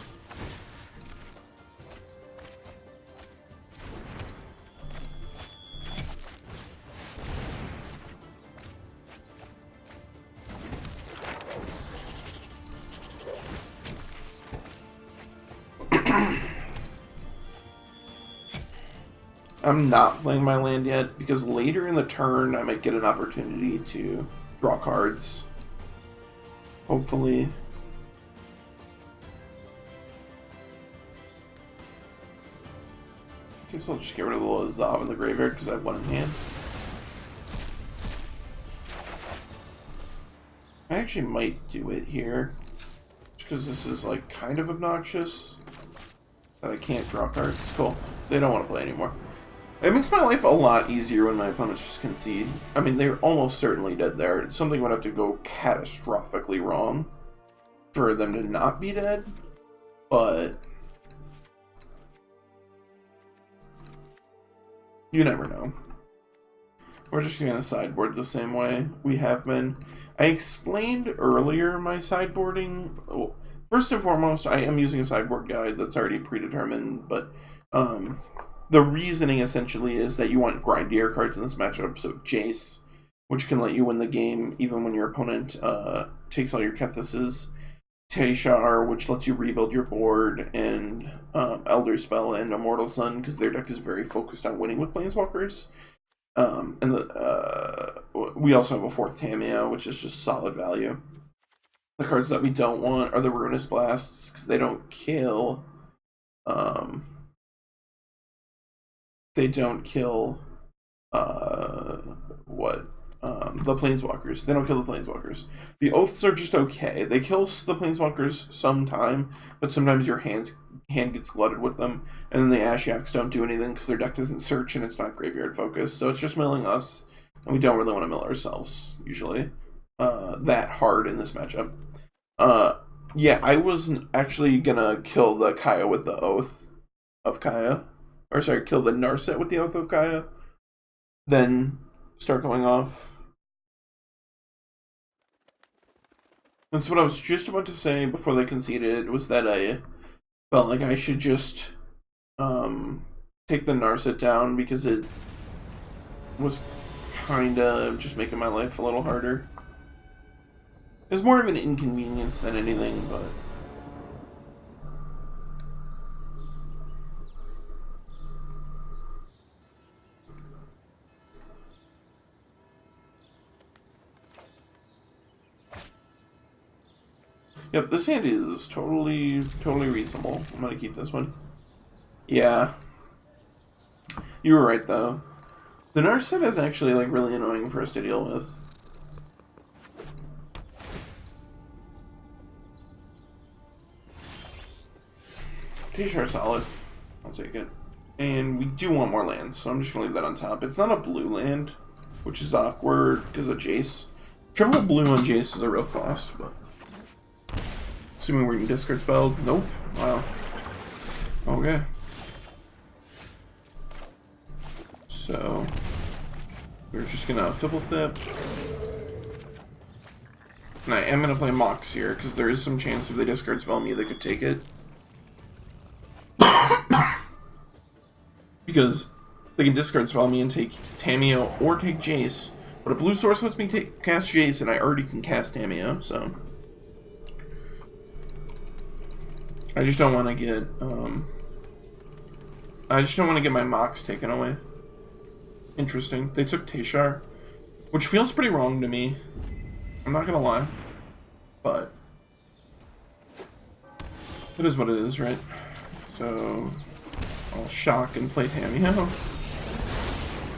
I'm not playing my land yet, because later in the turn I might get an opportunity to draw cards. Hopefully. Guess I'll just get rid of the Lazav in the graveyard, because I have one in hand. I actually might do it here, just because this is like kind of obnoxious that I can't draw cards. Cool. They don't want to play anymore. It makes my life a lot easier when my opponents just concede. I mean, they're almost certainly dead there. Something would have to go catastrophically wrong for them to not be dead, but you never know. We're just going to sideboard the same way we have been. I explained earlier my sideboarding. Well, first and foremost, I am using a sideboard guide that's already predetermined, but the reasoning essentially is that you want grindier cards in this matchup, so Jace, which can let you win the game even when your opponent takes all your Kethises, Teshar, which lets you rebuild your board, and Elder Spell and Immortal Sun, because their deck is very focused on winning with Planeswalkers. We also have a fourth Tamiyo, which is just solid value. The cards that we don't want are the Ruinous Blasts, because they don't kill. they don't kill the planeswalkers. They don't kill the planeswalkers. The oaths are just okay. They kill the planeswalkers sometime, but sometimes your hand gets glutted with them, and then the Ashioks don't do anything because their deck doesn't search and it's not graveyard focused. So it's just milling us, and we don't really want to mill ourselves usually that hard in this matchup. Yeah, I wasn't actually gonna kill the Kaya with the Oath of Kaya, or sorry, kill the Narset with the Oath of Kaya, then start going off. That's what I was just about to say before they conceded, was that I felt like I should just take the Narset down because it was kind of just making my life a little harder. It was more of an inconvenience than anything, but... Yep, this hand is totally reasonable. I'm gonna keep this one. Yeah. You were right, though. The Narset is actually, like, really annoying for us to deal with. T-shirt solid. I'll take it. And we do want more lands, so I'm just gonna leave that on top. It's not a blue land, which is awkward because of Jace. Triple blue on Jace is a real cost, but... Assuming we're in discard spell. Nope. Wow. Okay. So... we're just gonna Fblthp. And I am gonna play Mox here, because there is some chance if they discard spell me, they could take it. Because they can discard spell me and take Tamiyo or take Jace, but a blue source lets me cast Jace, and I already can cast Tamiyo, so I just don't want to get my Mox taken away. Interesting. They took Teshar, which feels pretty wrong to me. I'm not gonna lie, but it is what it is, right? So I'll shock and play Tamiyo,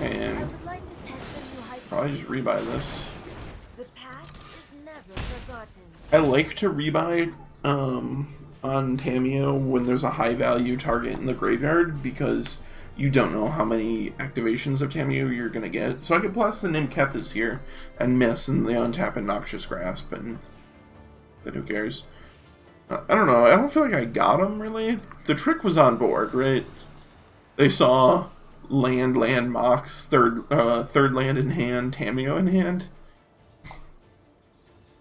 and probably just rebuy this. The past is never forgotten. I like to rebuy on Tamiyo when there's a high value target in the graveyard, because you don't know how many activations of Tamiyo you're gonna get. So I could plus the Nim Kethis here and miss, and they untap a Noxious Grasp, and then who cares? I don't know. I don't feel like I got him, really. The trick was on board, right? They saw land, Mox, third land in hand, Tamiyo in hand.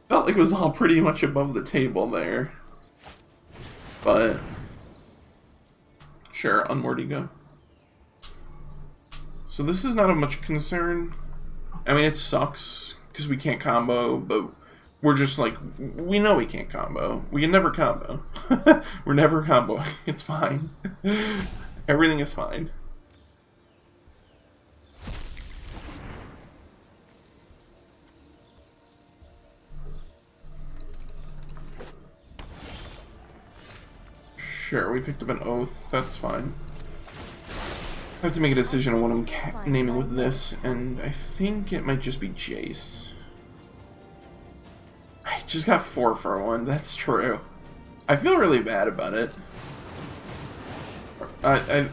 Felt like it was all pretty much above the table there. But sure, Unmoored Ego. So this is not of much concern. I mean, it sucks because we can't combo, but we're just like, we know we can't combo. We can never combo. We're never comboing. It's fine. Everything is fine. Sure, we picked up an Oath. That's fine. I have to make a decision on what I'm naming with this, and I think it might just be Jace. I just got 4 for 1. That's true. I feel really bad about it.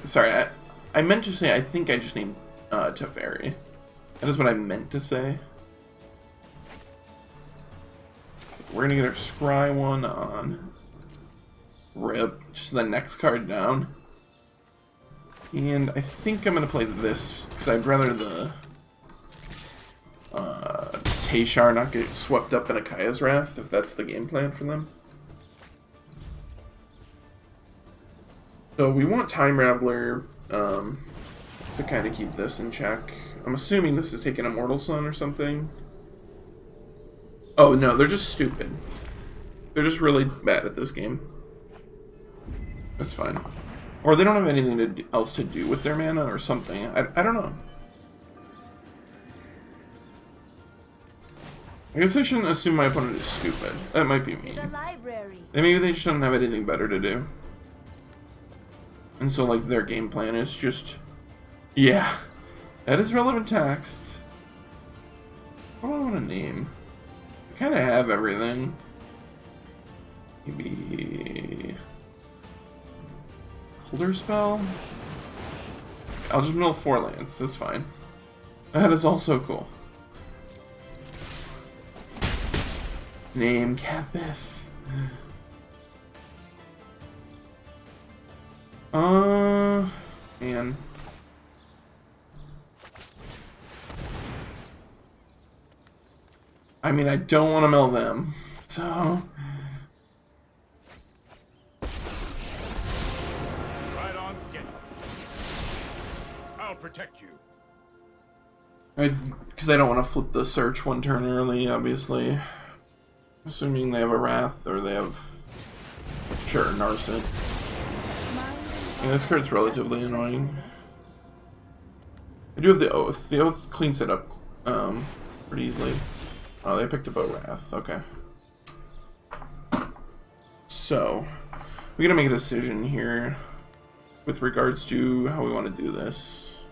Sorry, I meant to say I think I just named Teferi. That is what I meant to say. We're gonna get our Scry one on. Rip. Just the next card down. And I think I'm gonna play this because I'd rather the Teshar not get swept up in a Kaya's Wrath, if that's the game plan for them. So we want Time Raveler to kind of keep this in check. I'm assuming this is taking Immortal Sun or something. Oh no, they're just stupid. They're just really bad at this game. That's fine. Or they don't have anything else to do with their mana or something. I don't know. I guess I shouldn't assume my opponent is stupid. That might be mean. Maybe they just don't have anything better to do. And so, like, their game plan is just Yeah, that is relevant text. What do I want to name? I kind of have everything. Maybe holder spell. I'll just mill 4 lands. That's fine. That is also cool. Name Kethis. Man. I mean, I don't want to mill them, so. Right on schedule. I'll protect you. Because I don't want to flip the search 1 turn early, obviously. Assuming they have a Wrath, or they have... Sure, Narset. Yeah, this card's relatively annoying. I do have the Oath. The Oath cleans it up pretty easily. Oh, they picked up a Wrath. Okay. So, we gotta make a decision here with regards to how we want to do this.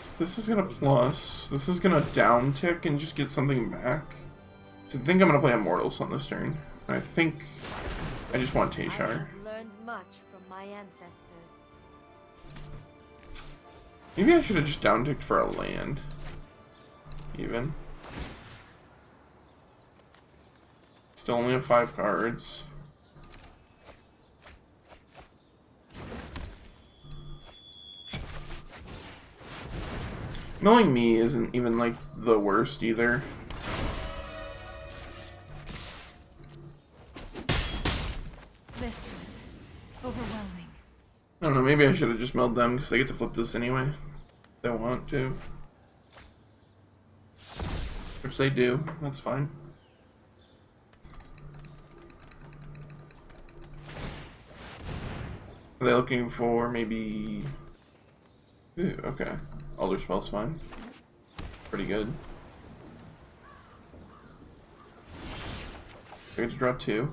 So this is gonna plus. This is gonna down tick and just get something back. So I think I'm gonna play Immortals on this turn. I think I just want I Tashar. have learned much from my ancestors. Maybe I should have just down ticked for a land. Even. Still only have 5 cards. Milling me isn't even like the worst either. This is overwhelming. I don't know, maybe I should have just milled them because they get to flip this anyway. If they want to. Which they do, that's fine. Are they looking for maybe... Ooh, okay. Alder spell's fine. Pretty good. I get to draw 2.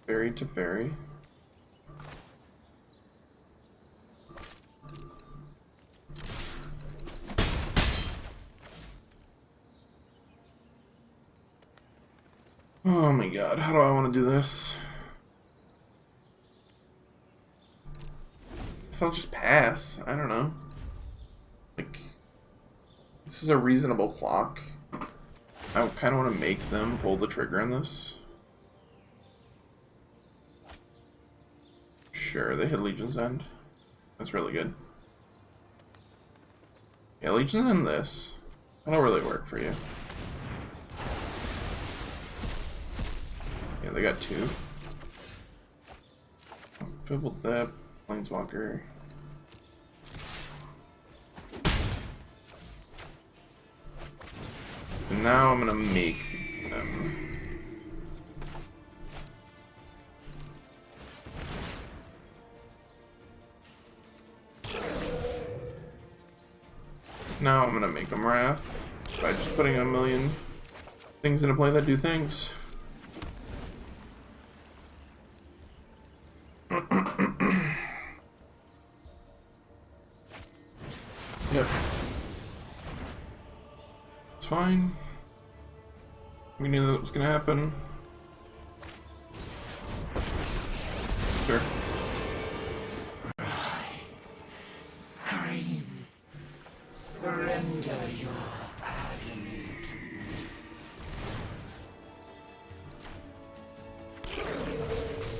Fairy to Teferi. Oh my god, how do I want to do this? Guess I'll just pass. I don't know. Like, this is a reasonable clock. I kind of want to make them pull the trigger on this. Sure, they hit Legion's End. That's really good. Yeah, Legion's End this. That'll really work for you. Yeah, they got 2. Fblthp, Planeswalker. And now I'm gonna make them. Now I'm gonna make them Wrath by just putting a million things into play that do things. Yep. It's fine. We knew that was gonna happen. Sure. Scream. Surrender your agony to me.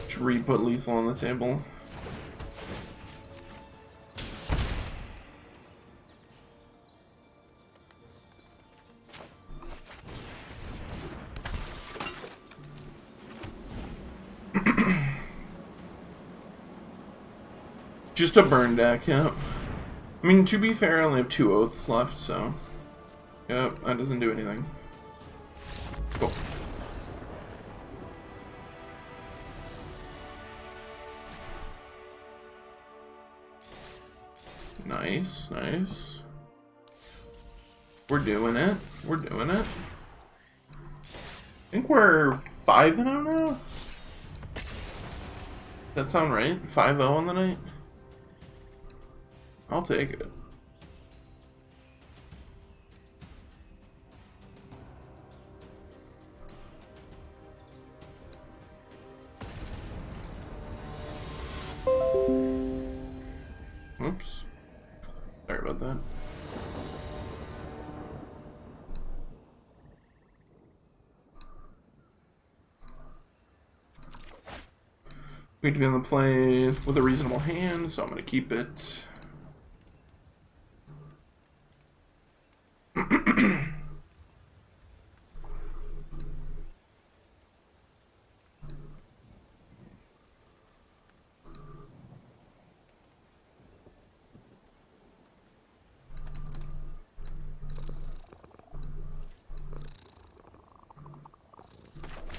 Should re-put lethal on the table. Just a burn deck, yeah. I mean, to be fair, I only have 2 oaths left, so... Yep, that doesn't do anything. Cool. Nice, nice. We're doing it. We're doing it. I think we're 5-0 now? That sound right? 5-0 on the night? I'll take it. Oops. Sorry about that. We need to be on the play with a reasonable hand, so I'm going to keep it.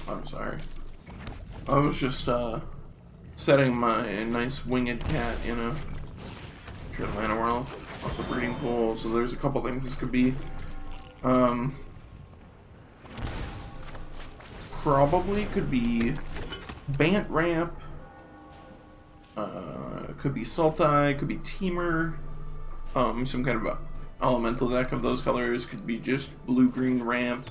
I'm sorry. I was just, setting my nice winged cat, you know. Try to land her off the breeding pool, so there's a couple things this could be. Probably could be Bant Ramp, could be Sultai, could be Teamer, some kind of a elemental deck of those colors, could be just blue-green ramp.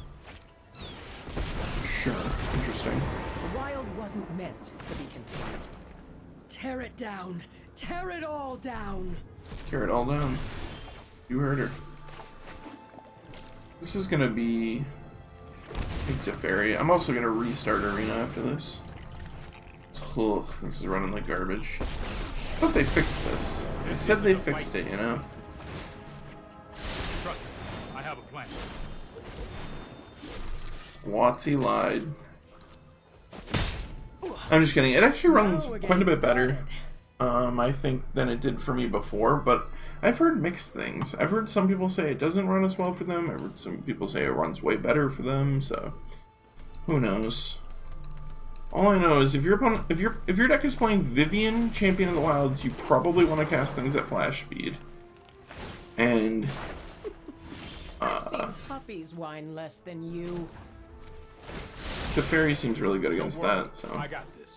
Sure, interesting. The wild wasn't meant to be contained. Tear it down! Tear it all down! Tear it all down. You heard her. This is gonna be Teferi. I'm also gonna restart Arena after this. Ugh, this is running like garbage. I thought they fixed this. They said they fixed it, you know? Trust me, I have a plan. Watsy lied. I'm just kidding. It actually runs quite a bit better, I think, than it did for me before, but I've heard mixed things. I've heard some people say it doesn't run as well for them. I've heard some people say it runs way better for them, so who knows. All I know is if your deck is playing Vivian, Champion of the Wilds, you probably want to cast things at flash speed. And I've seen puppies whine less than you. Teferi seems really good against that, so. I got this.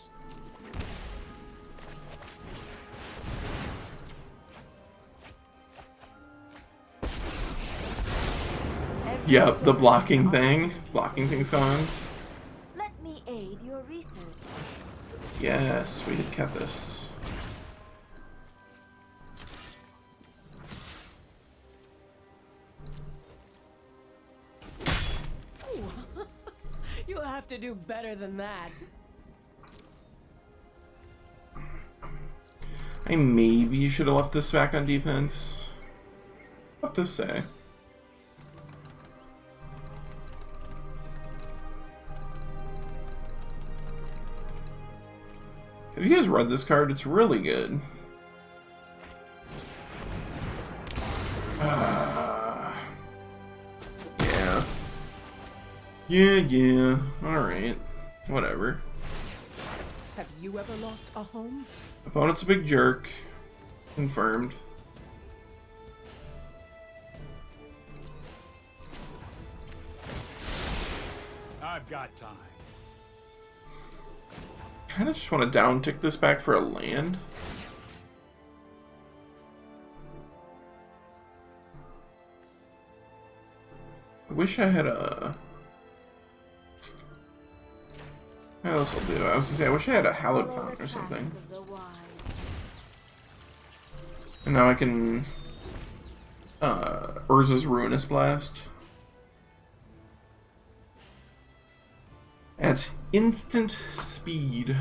Yep, the blocking thing. Blocking thing's gone. Let me aid your research. Yes, we did Kethis. You'll have to do better than that. I maybe should have left this back on defense. What to say? Have you guys read this card? It's really good. Yeah. Alright. Whatever. Have you ever lost a home? Opponent's a big jerk. Confirmed. I've got time. Kinda just want to down tick this back for a land. I wish I had a... What else will do? I was gonna say, I wish I had a Hallowed Fountain or something. And now I can... Urza's Ruinous Blast. At instant speed.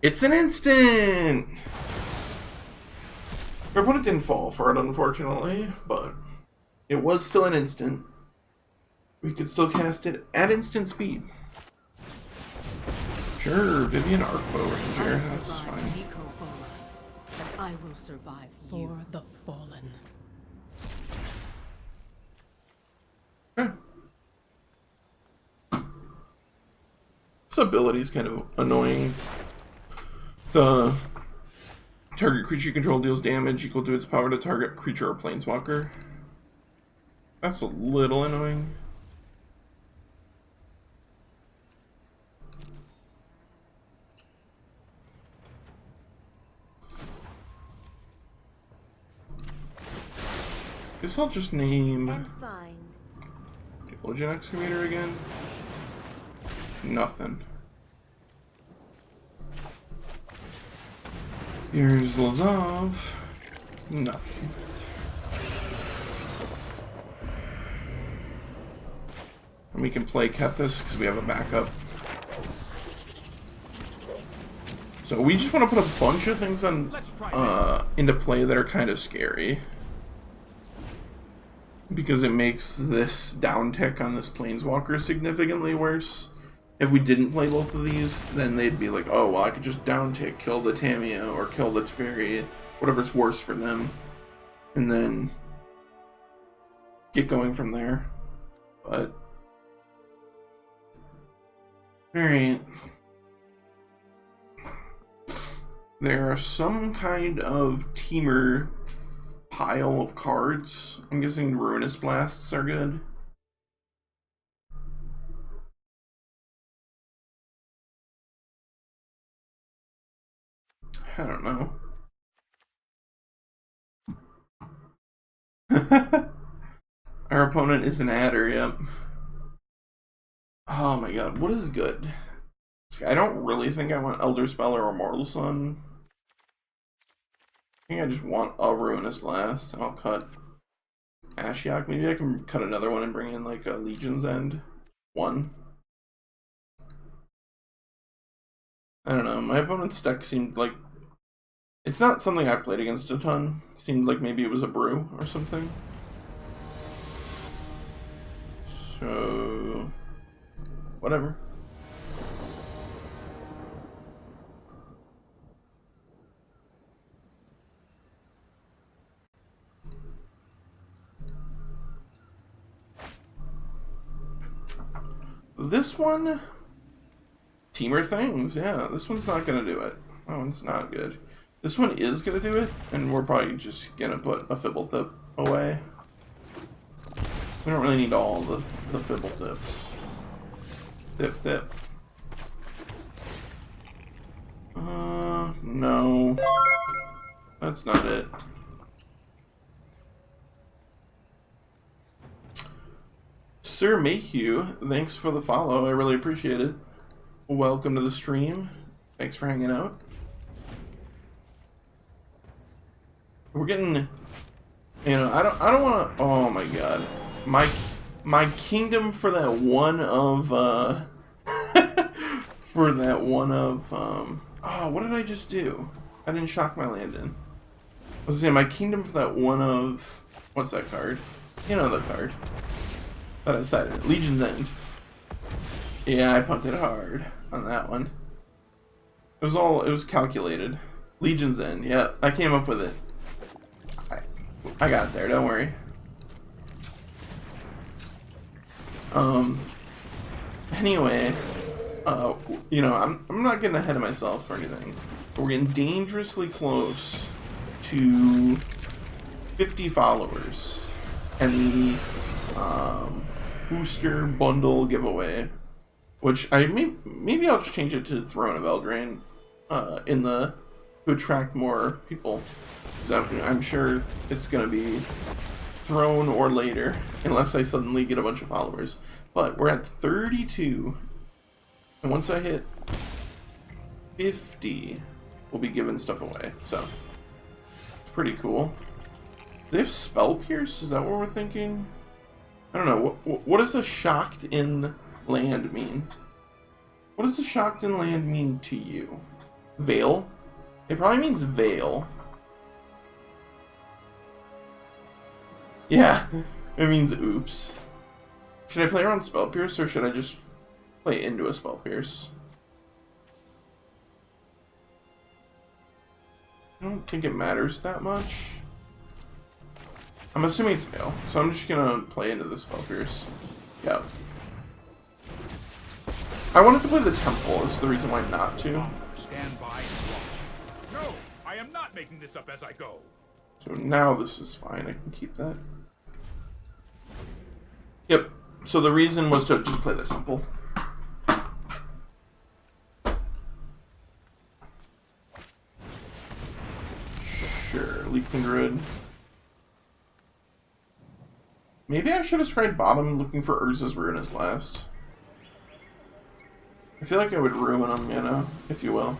It's an instant! Our opponent didn't fall for it, unfortunately, but it was still an instant. We could still cast it at instant speed. Sure, Vivian Arcbow Ranger, that's fine. But I will survive for the fallen. Okay. This ability is kind of annoying. The target creature you control deals damage equal to its power to target creature or planeswalker. That's a little annoying. Guess I'll just name And find. Diligent Excavator again. Nothing. Here's Lazav. Nothing. And we can play Kethis because we have a backup. So we just want to put a bunch of things on into play that are kind of scary. Because it makes this down tick on this Planeswalker significantly worse. If we didn't play both of these, then they'd be like, oh, well, I could just down tick, kill the Tamiyo, or kill the Teferi, whatever's worse for them. And then get going from there. But alright. There are some kind of teamer pile of cards. I'm guessing Ruinous Blasts are good. I don't know. Our opponent is an adder, yep. Oh my god, what is good? I don't really think I want Elder Speller or Mortal Sun. I think I just want a Ruinous Blast. I'll cut Ashiok. Maybe I can cut another one and bring in like a Legion's End 1. I don't know. My opponent's deck seemed like... It's not something I've played against a ton. It seemed like maybe it was a brew or something. So... whatever. This one, Teamer Things, yeah, this one's not gonna do it. That one's not good. This one is gonna do it, and we're probably just gonna put a Fblthp away. We don't really need all the Fblthps. Tip. No. That's not it. Sir Mayhew, thanks for the follow. I really appreciate it. Welcome to the stream. Thanks for hanging out. We're getting, you know, I don't want to. Oh my god, my kingdom for that one of for that one of oh, what did I just do? I didn't shock my landing. I was saying my kingdom for that one of, what's that card? You know the card that I cited, Legion's End. Yeah, I pumped it hard on that one. It was calculated. Legion's End, yeah, I came up with it. I got there, don't worry. Anyway, you know, I'm not getting ahead of myself or anything, but we're getting dangerously close to 50 followers and the booster bundle giveaway, which I maybe I'll just change it to Throne of Eldraine to attract more people. So I'm sure it's gonna be Throne or later, unless I suddenly get a bunch of followers. But we're at 32, and once I hit 50, we'll be giving stuff away. So pretty cool. They have Spell Pierce? Is that what we're thinking? I don't know. What does a shocked in land mean? What does a shocked in land mean to you? Veil? It probably means veil. Yeah, it means oops. Should I play around Spell Pierce, or should I just play into a Spell Pierce? I don't think it matters that much. I'm assuming it's veil, so I'm just gonna play into the Spell Pierce. Yep. I wanted to play the temple, is the reason why not to. Stand by and watch. No, I am not making this up as I go. So now this is fine, I can keep that. Yep, so the reason was to just play the temple. Sure, Leaf Kindred. Maybe I should have tried bottom looking for Urza's Ruinous last. I feel like I would ruin him, you know, if you will.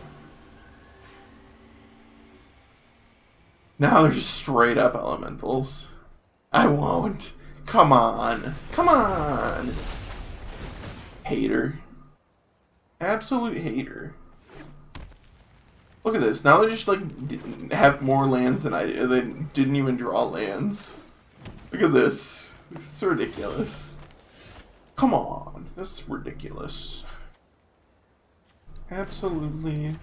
Now they're just straight up elementals. I won't. Come on. Come on. Hater. Absolute hater. Look at this. Now they just, like, have more lands than I do. They didn't even draw lands. Look at this. It's ridiculous. Come on. That's ridiculous. Absolutely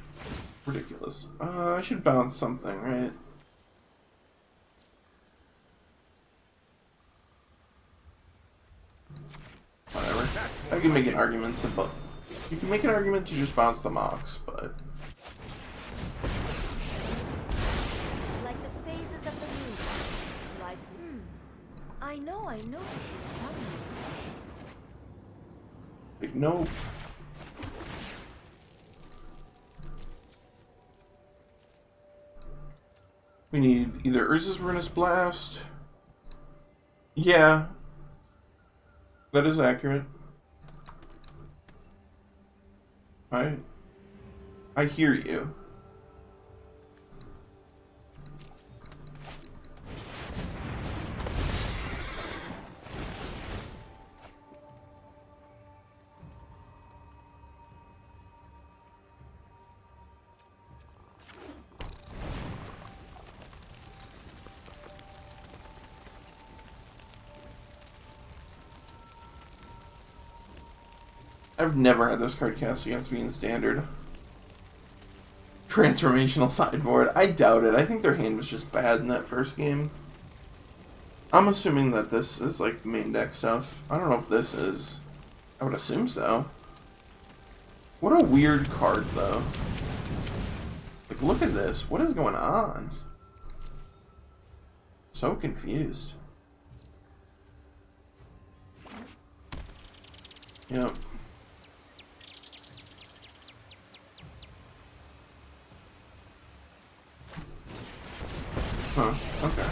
ridiculous. I should bounce something, right? Whatever. I can make an argument to you can make an argument to just bounce the Mox, but Like the phases of the moon. Like, I know. like no. We need either Urza's Ruinous Blast. Yeah. That is accurate. I hear you. I've never had this card cast against me in Standard. Transformational sideboard. I doubt it. I think their hand was just bad in that first game. I'm assuming that this is like main deck stuff. I don't know if this is. I would assume so. What a weird card though. Like, look at this. What is going on? So confused. Yep. Huh, okay.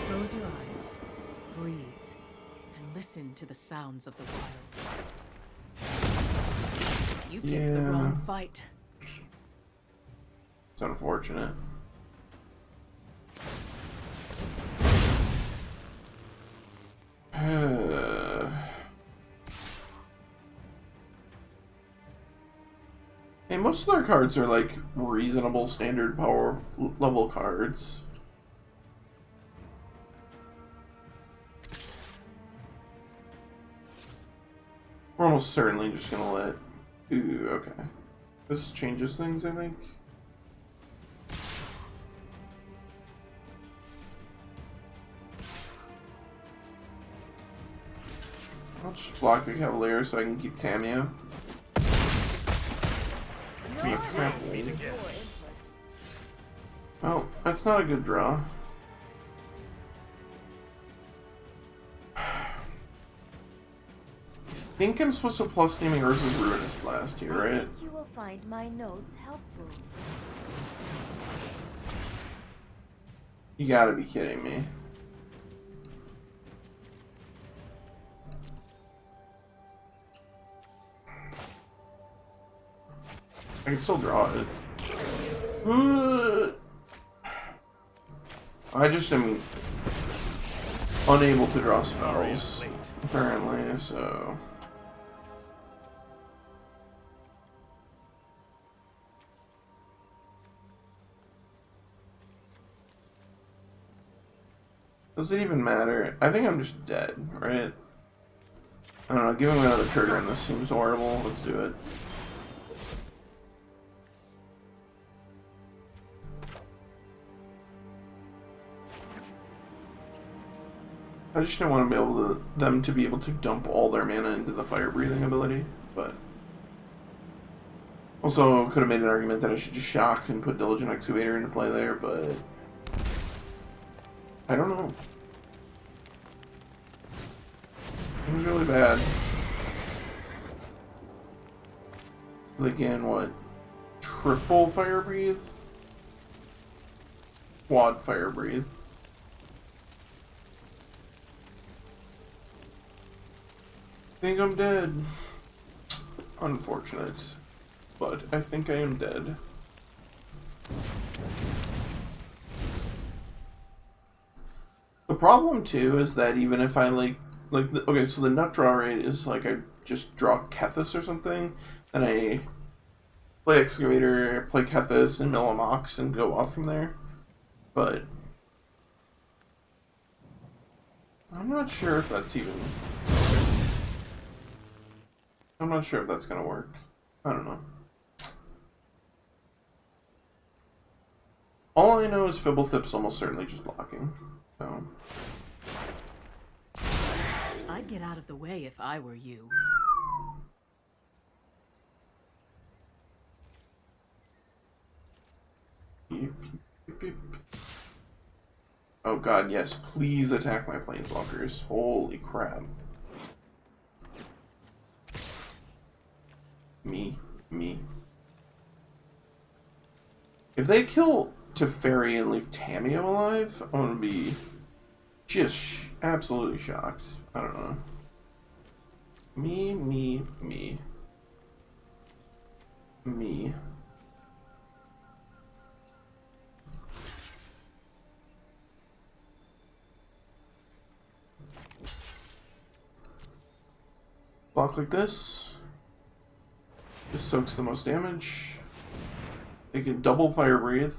Close your eyes, breathe, and listen to the sounds of the wild. You picked the wrong fight. It's unfortunate. Hey, most of their cards are like reasonable standard power level cards. We're almost certainly just gonna let... Ooh, okay. This changes things, I think. I'll just block the Cavalier so I can keep Tamiyo. Being trampled. Well, that's not a good draw. I think I'm supposed to plus naming Urza's Ruinous Blast here, right? You will find my notes helpful. You gotta be kidding me. I can still draw it. I just am unable to draw spells, apparently, so... Does it even matter? I think I'm just dead, right? I don't know, giving me another trigger in this seems horrible. Let's do it. I just don't want to be able to them to be able to dump all their mana into the fire breathing ability, but Also, could have made an argument that I should just shock and put Diligent Excavator into play there, but I don't know. It was really bad. Again, what? Triple Fire Breathe? Quad Fire Breathe. I think I'm dead. Unfortunate. But I think I am dead. The problem too is that even if I okay, so the nut draw rate is like I just draw Kethis or something, and I play Excavator, play Kethis, and mill a Mox and go off from there. But I'm not sure if that's even. I'm not sure if that's gonna work. I don't know. All I know is Fblthp's almost certainly just blocking. So I'd get out of the way if I were you. Oh god, yes, please attack my planeswalkers. Holy crap. Me. If they kill Teferi and leave Tamiyo alive, I'm gonna be just absolutely shocked. I don't know. Me. Block like this. This soaks the most damage. They can double Fire Breathe.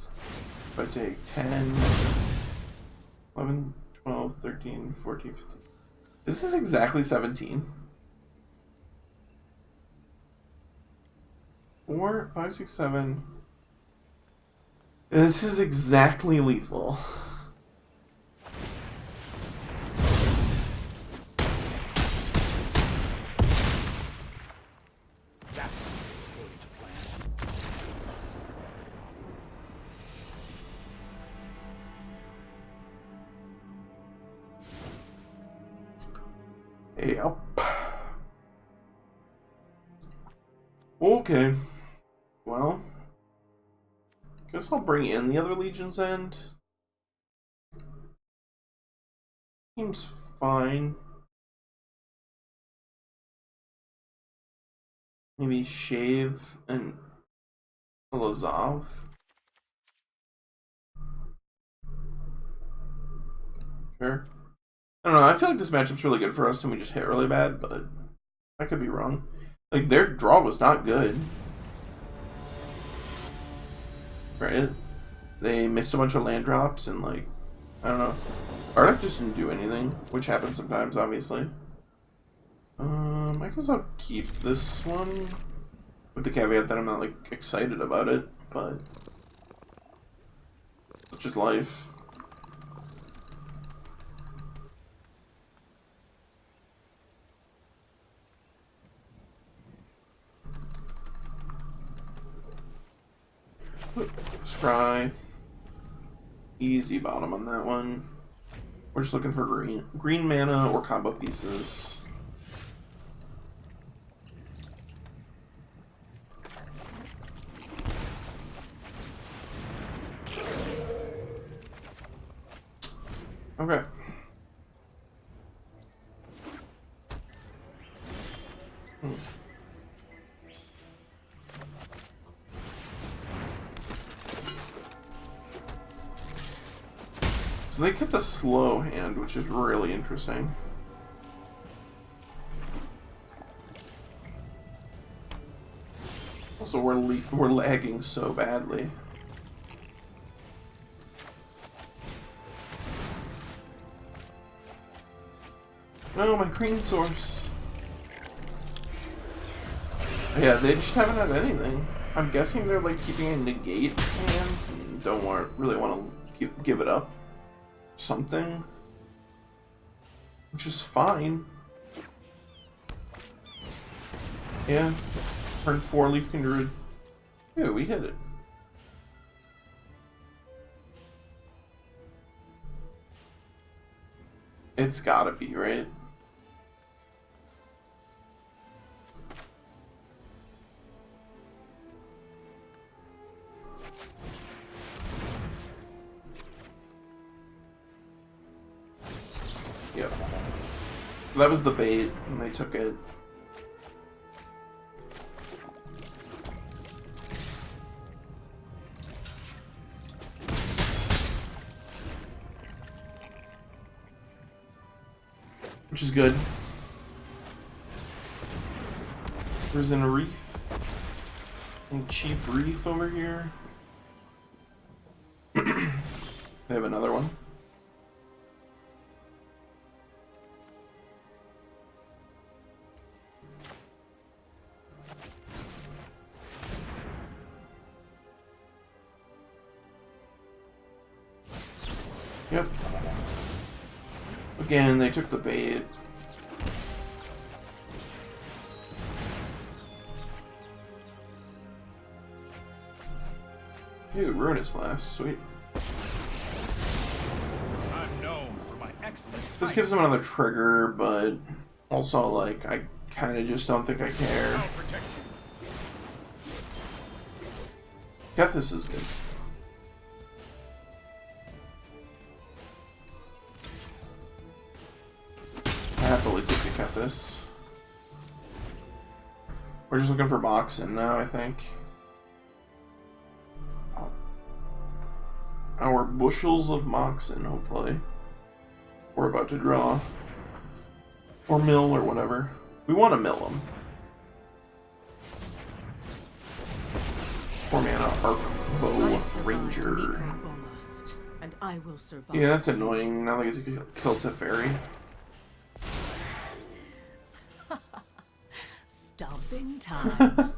If I take 10, 11, 12, 13, 14, 15. This is exactly 17. 4, 5, 6, 7. This is exactly lethal. Yep. Okay. Well, guess I'll bring in the other Legion's End. Seems fine. Maybe Shave and Lazav. Sure. I don't know, I feel like this matchup's really good for us and we just hit really bad, but I could be wrong. Like, their draw was not good. Right? They missed a bunch of land drops and, like, I don't know. Our deck just didn't do anything, which happens sometimes, obviously. I guess I'll keep this one, with the caveat that I'm not, like, excited about it, but it's just life. Scry. Easy bottom on that one. We're just looking for green mana or combo pieces. Okay. So they kept a slow hand, which is really interesting. Also, we're lagging so badly. No, my green source. Yeah, they just haven't had anything. I'm guessing they're like keeping a negate hand and don't really want to give it up. Something, which is fine. Yeah, turn 4 Leaf Kindred. Yeah, we hit it. It's gotta be, right? Yep. That was the bait, and they took it. Which is good. There's a reef. And Chief Reef over here. They have another one. Yep. Again, they took the bait. Ooh, Ruinous Blast, sweet. I'm known for my excellent This gives them another trigger, but also, like, I kind of just don't think I care. I'll protect you. Kethis is good. I happily take the Kethis. We're just looking for Moxin now, I think. Our bushels of Moxin, hopefully. We're about to draw. Or mill, or whatever. We want to mill them. 4 mana Arc Bow Ranger. And I will survive. Yeah, that's annoying. Now they get to kill Teferi. Stomping time.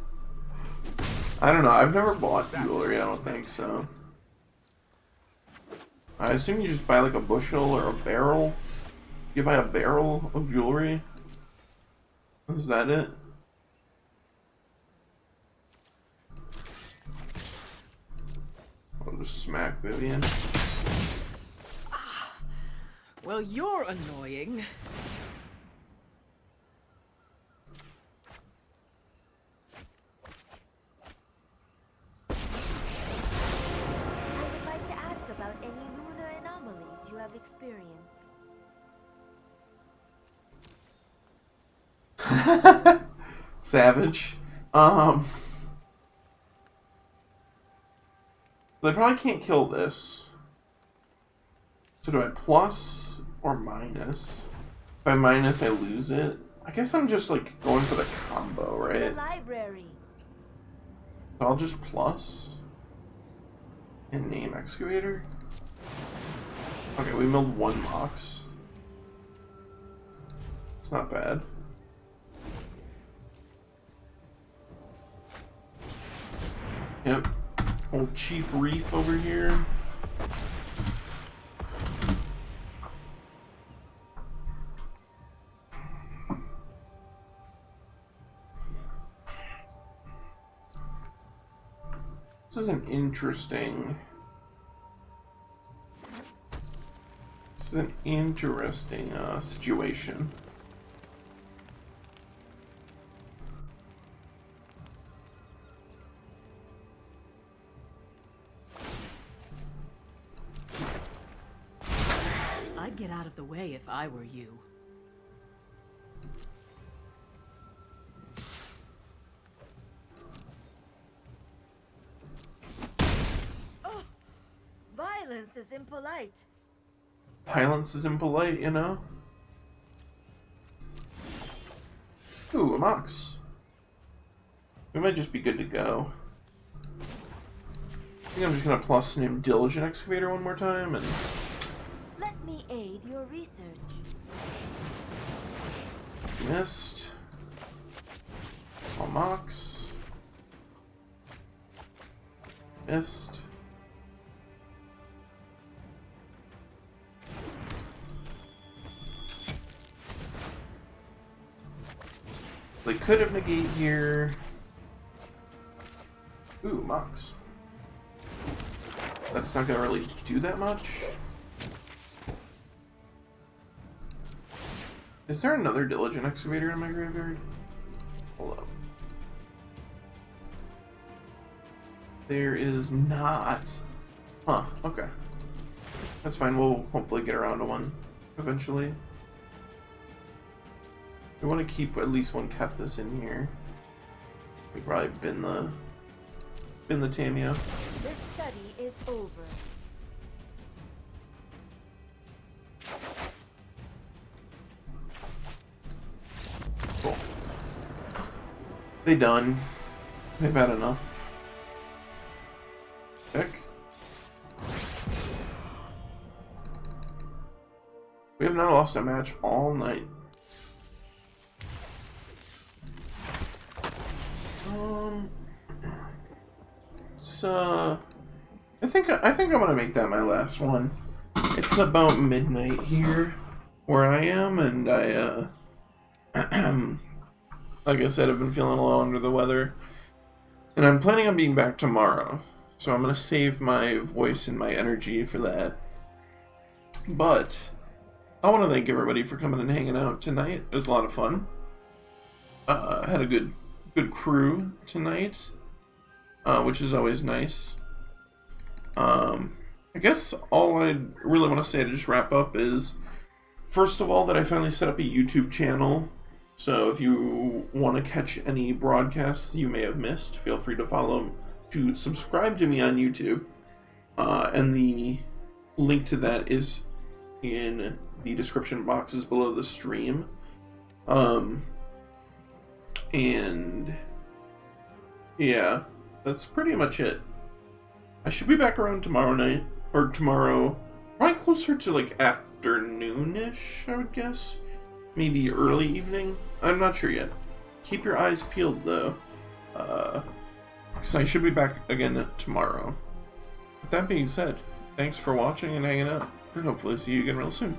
I don't know. I've never bought jewelry. I don't think so. I assume you just buy like a bushel or a barrel. You buy a barrel of jewelry. Is that it? I'll just smack Vivian. Well, you're annoying. I would like to ask about any lunar anomalies you have experienced. Savage. They probably can't kill this. So do I plus or minus? If I minus, I lose it. I guess I'm just like going for the combo, To right? the library. So I'll just plus and name Excavator. Okay, we milled 1 Mox. It's not bad. Yep. Old Chief Reef over here. This is an interesting... This is an interesting situation. I'd get out of the way if I were you. Oh, violence is impolite. Violence is impolite, you know? Ooh, a Mox. We might just be good to go. I think I'm just gonna plus name Diligent Excavator one more time and... Let me aid your research. Missed. A Mox. Missed. They could have negate here. Ooh, Mox. That's not gonna really do that much. Is there another Diligent Excavator in my graveyard? Hold up. There is not. Huh, okay. That's fine, we'll hopefully get around to one eventually. We want to keep at least one Kethis in here. We probably bin the Tamiyo. This study is over. Cool. They done. They've had enough. Heck. We have not lost a match all night. So I think I'm gonna make that my last one. It's about midnight here where I am, and I like I said, I've been feeling a little under the weather, and I'm planning on being back tomorrow. So I'm gonna save my voice and my energy for that. But I want to thank everybody for coming and hanging out tonight. It was a lot of fun. Had a good crew tonight, which is always nice. I guess all I really want to say to just wrap up is, first of all, that I finally set up a YouTube channel. So if you want to catch any broadcasts you may have missed, feel free to subscribe to me on YouTube. And the link to that is in the description boxes below the stream. And yeah, that's pretty much it. I should be back around tomorrow night, or tomorrow, probably closer to like afternoon-ish, I would guess. Maybe early evening. I'm not sure yet. Keep your eyes peeled though, because I should be back again tomorrow. With that being said, thanks for watching and hanging out, and hopefully see you again real soon.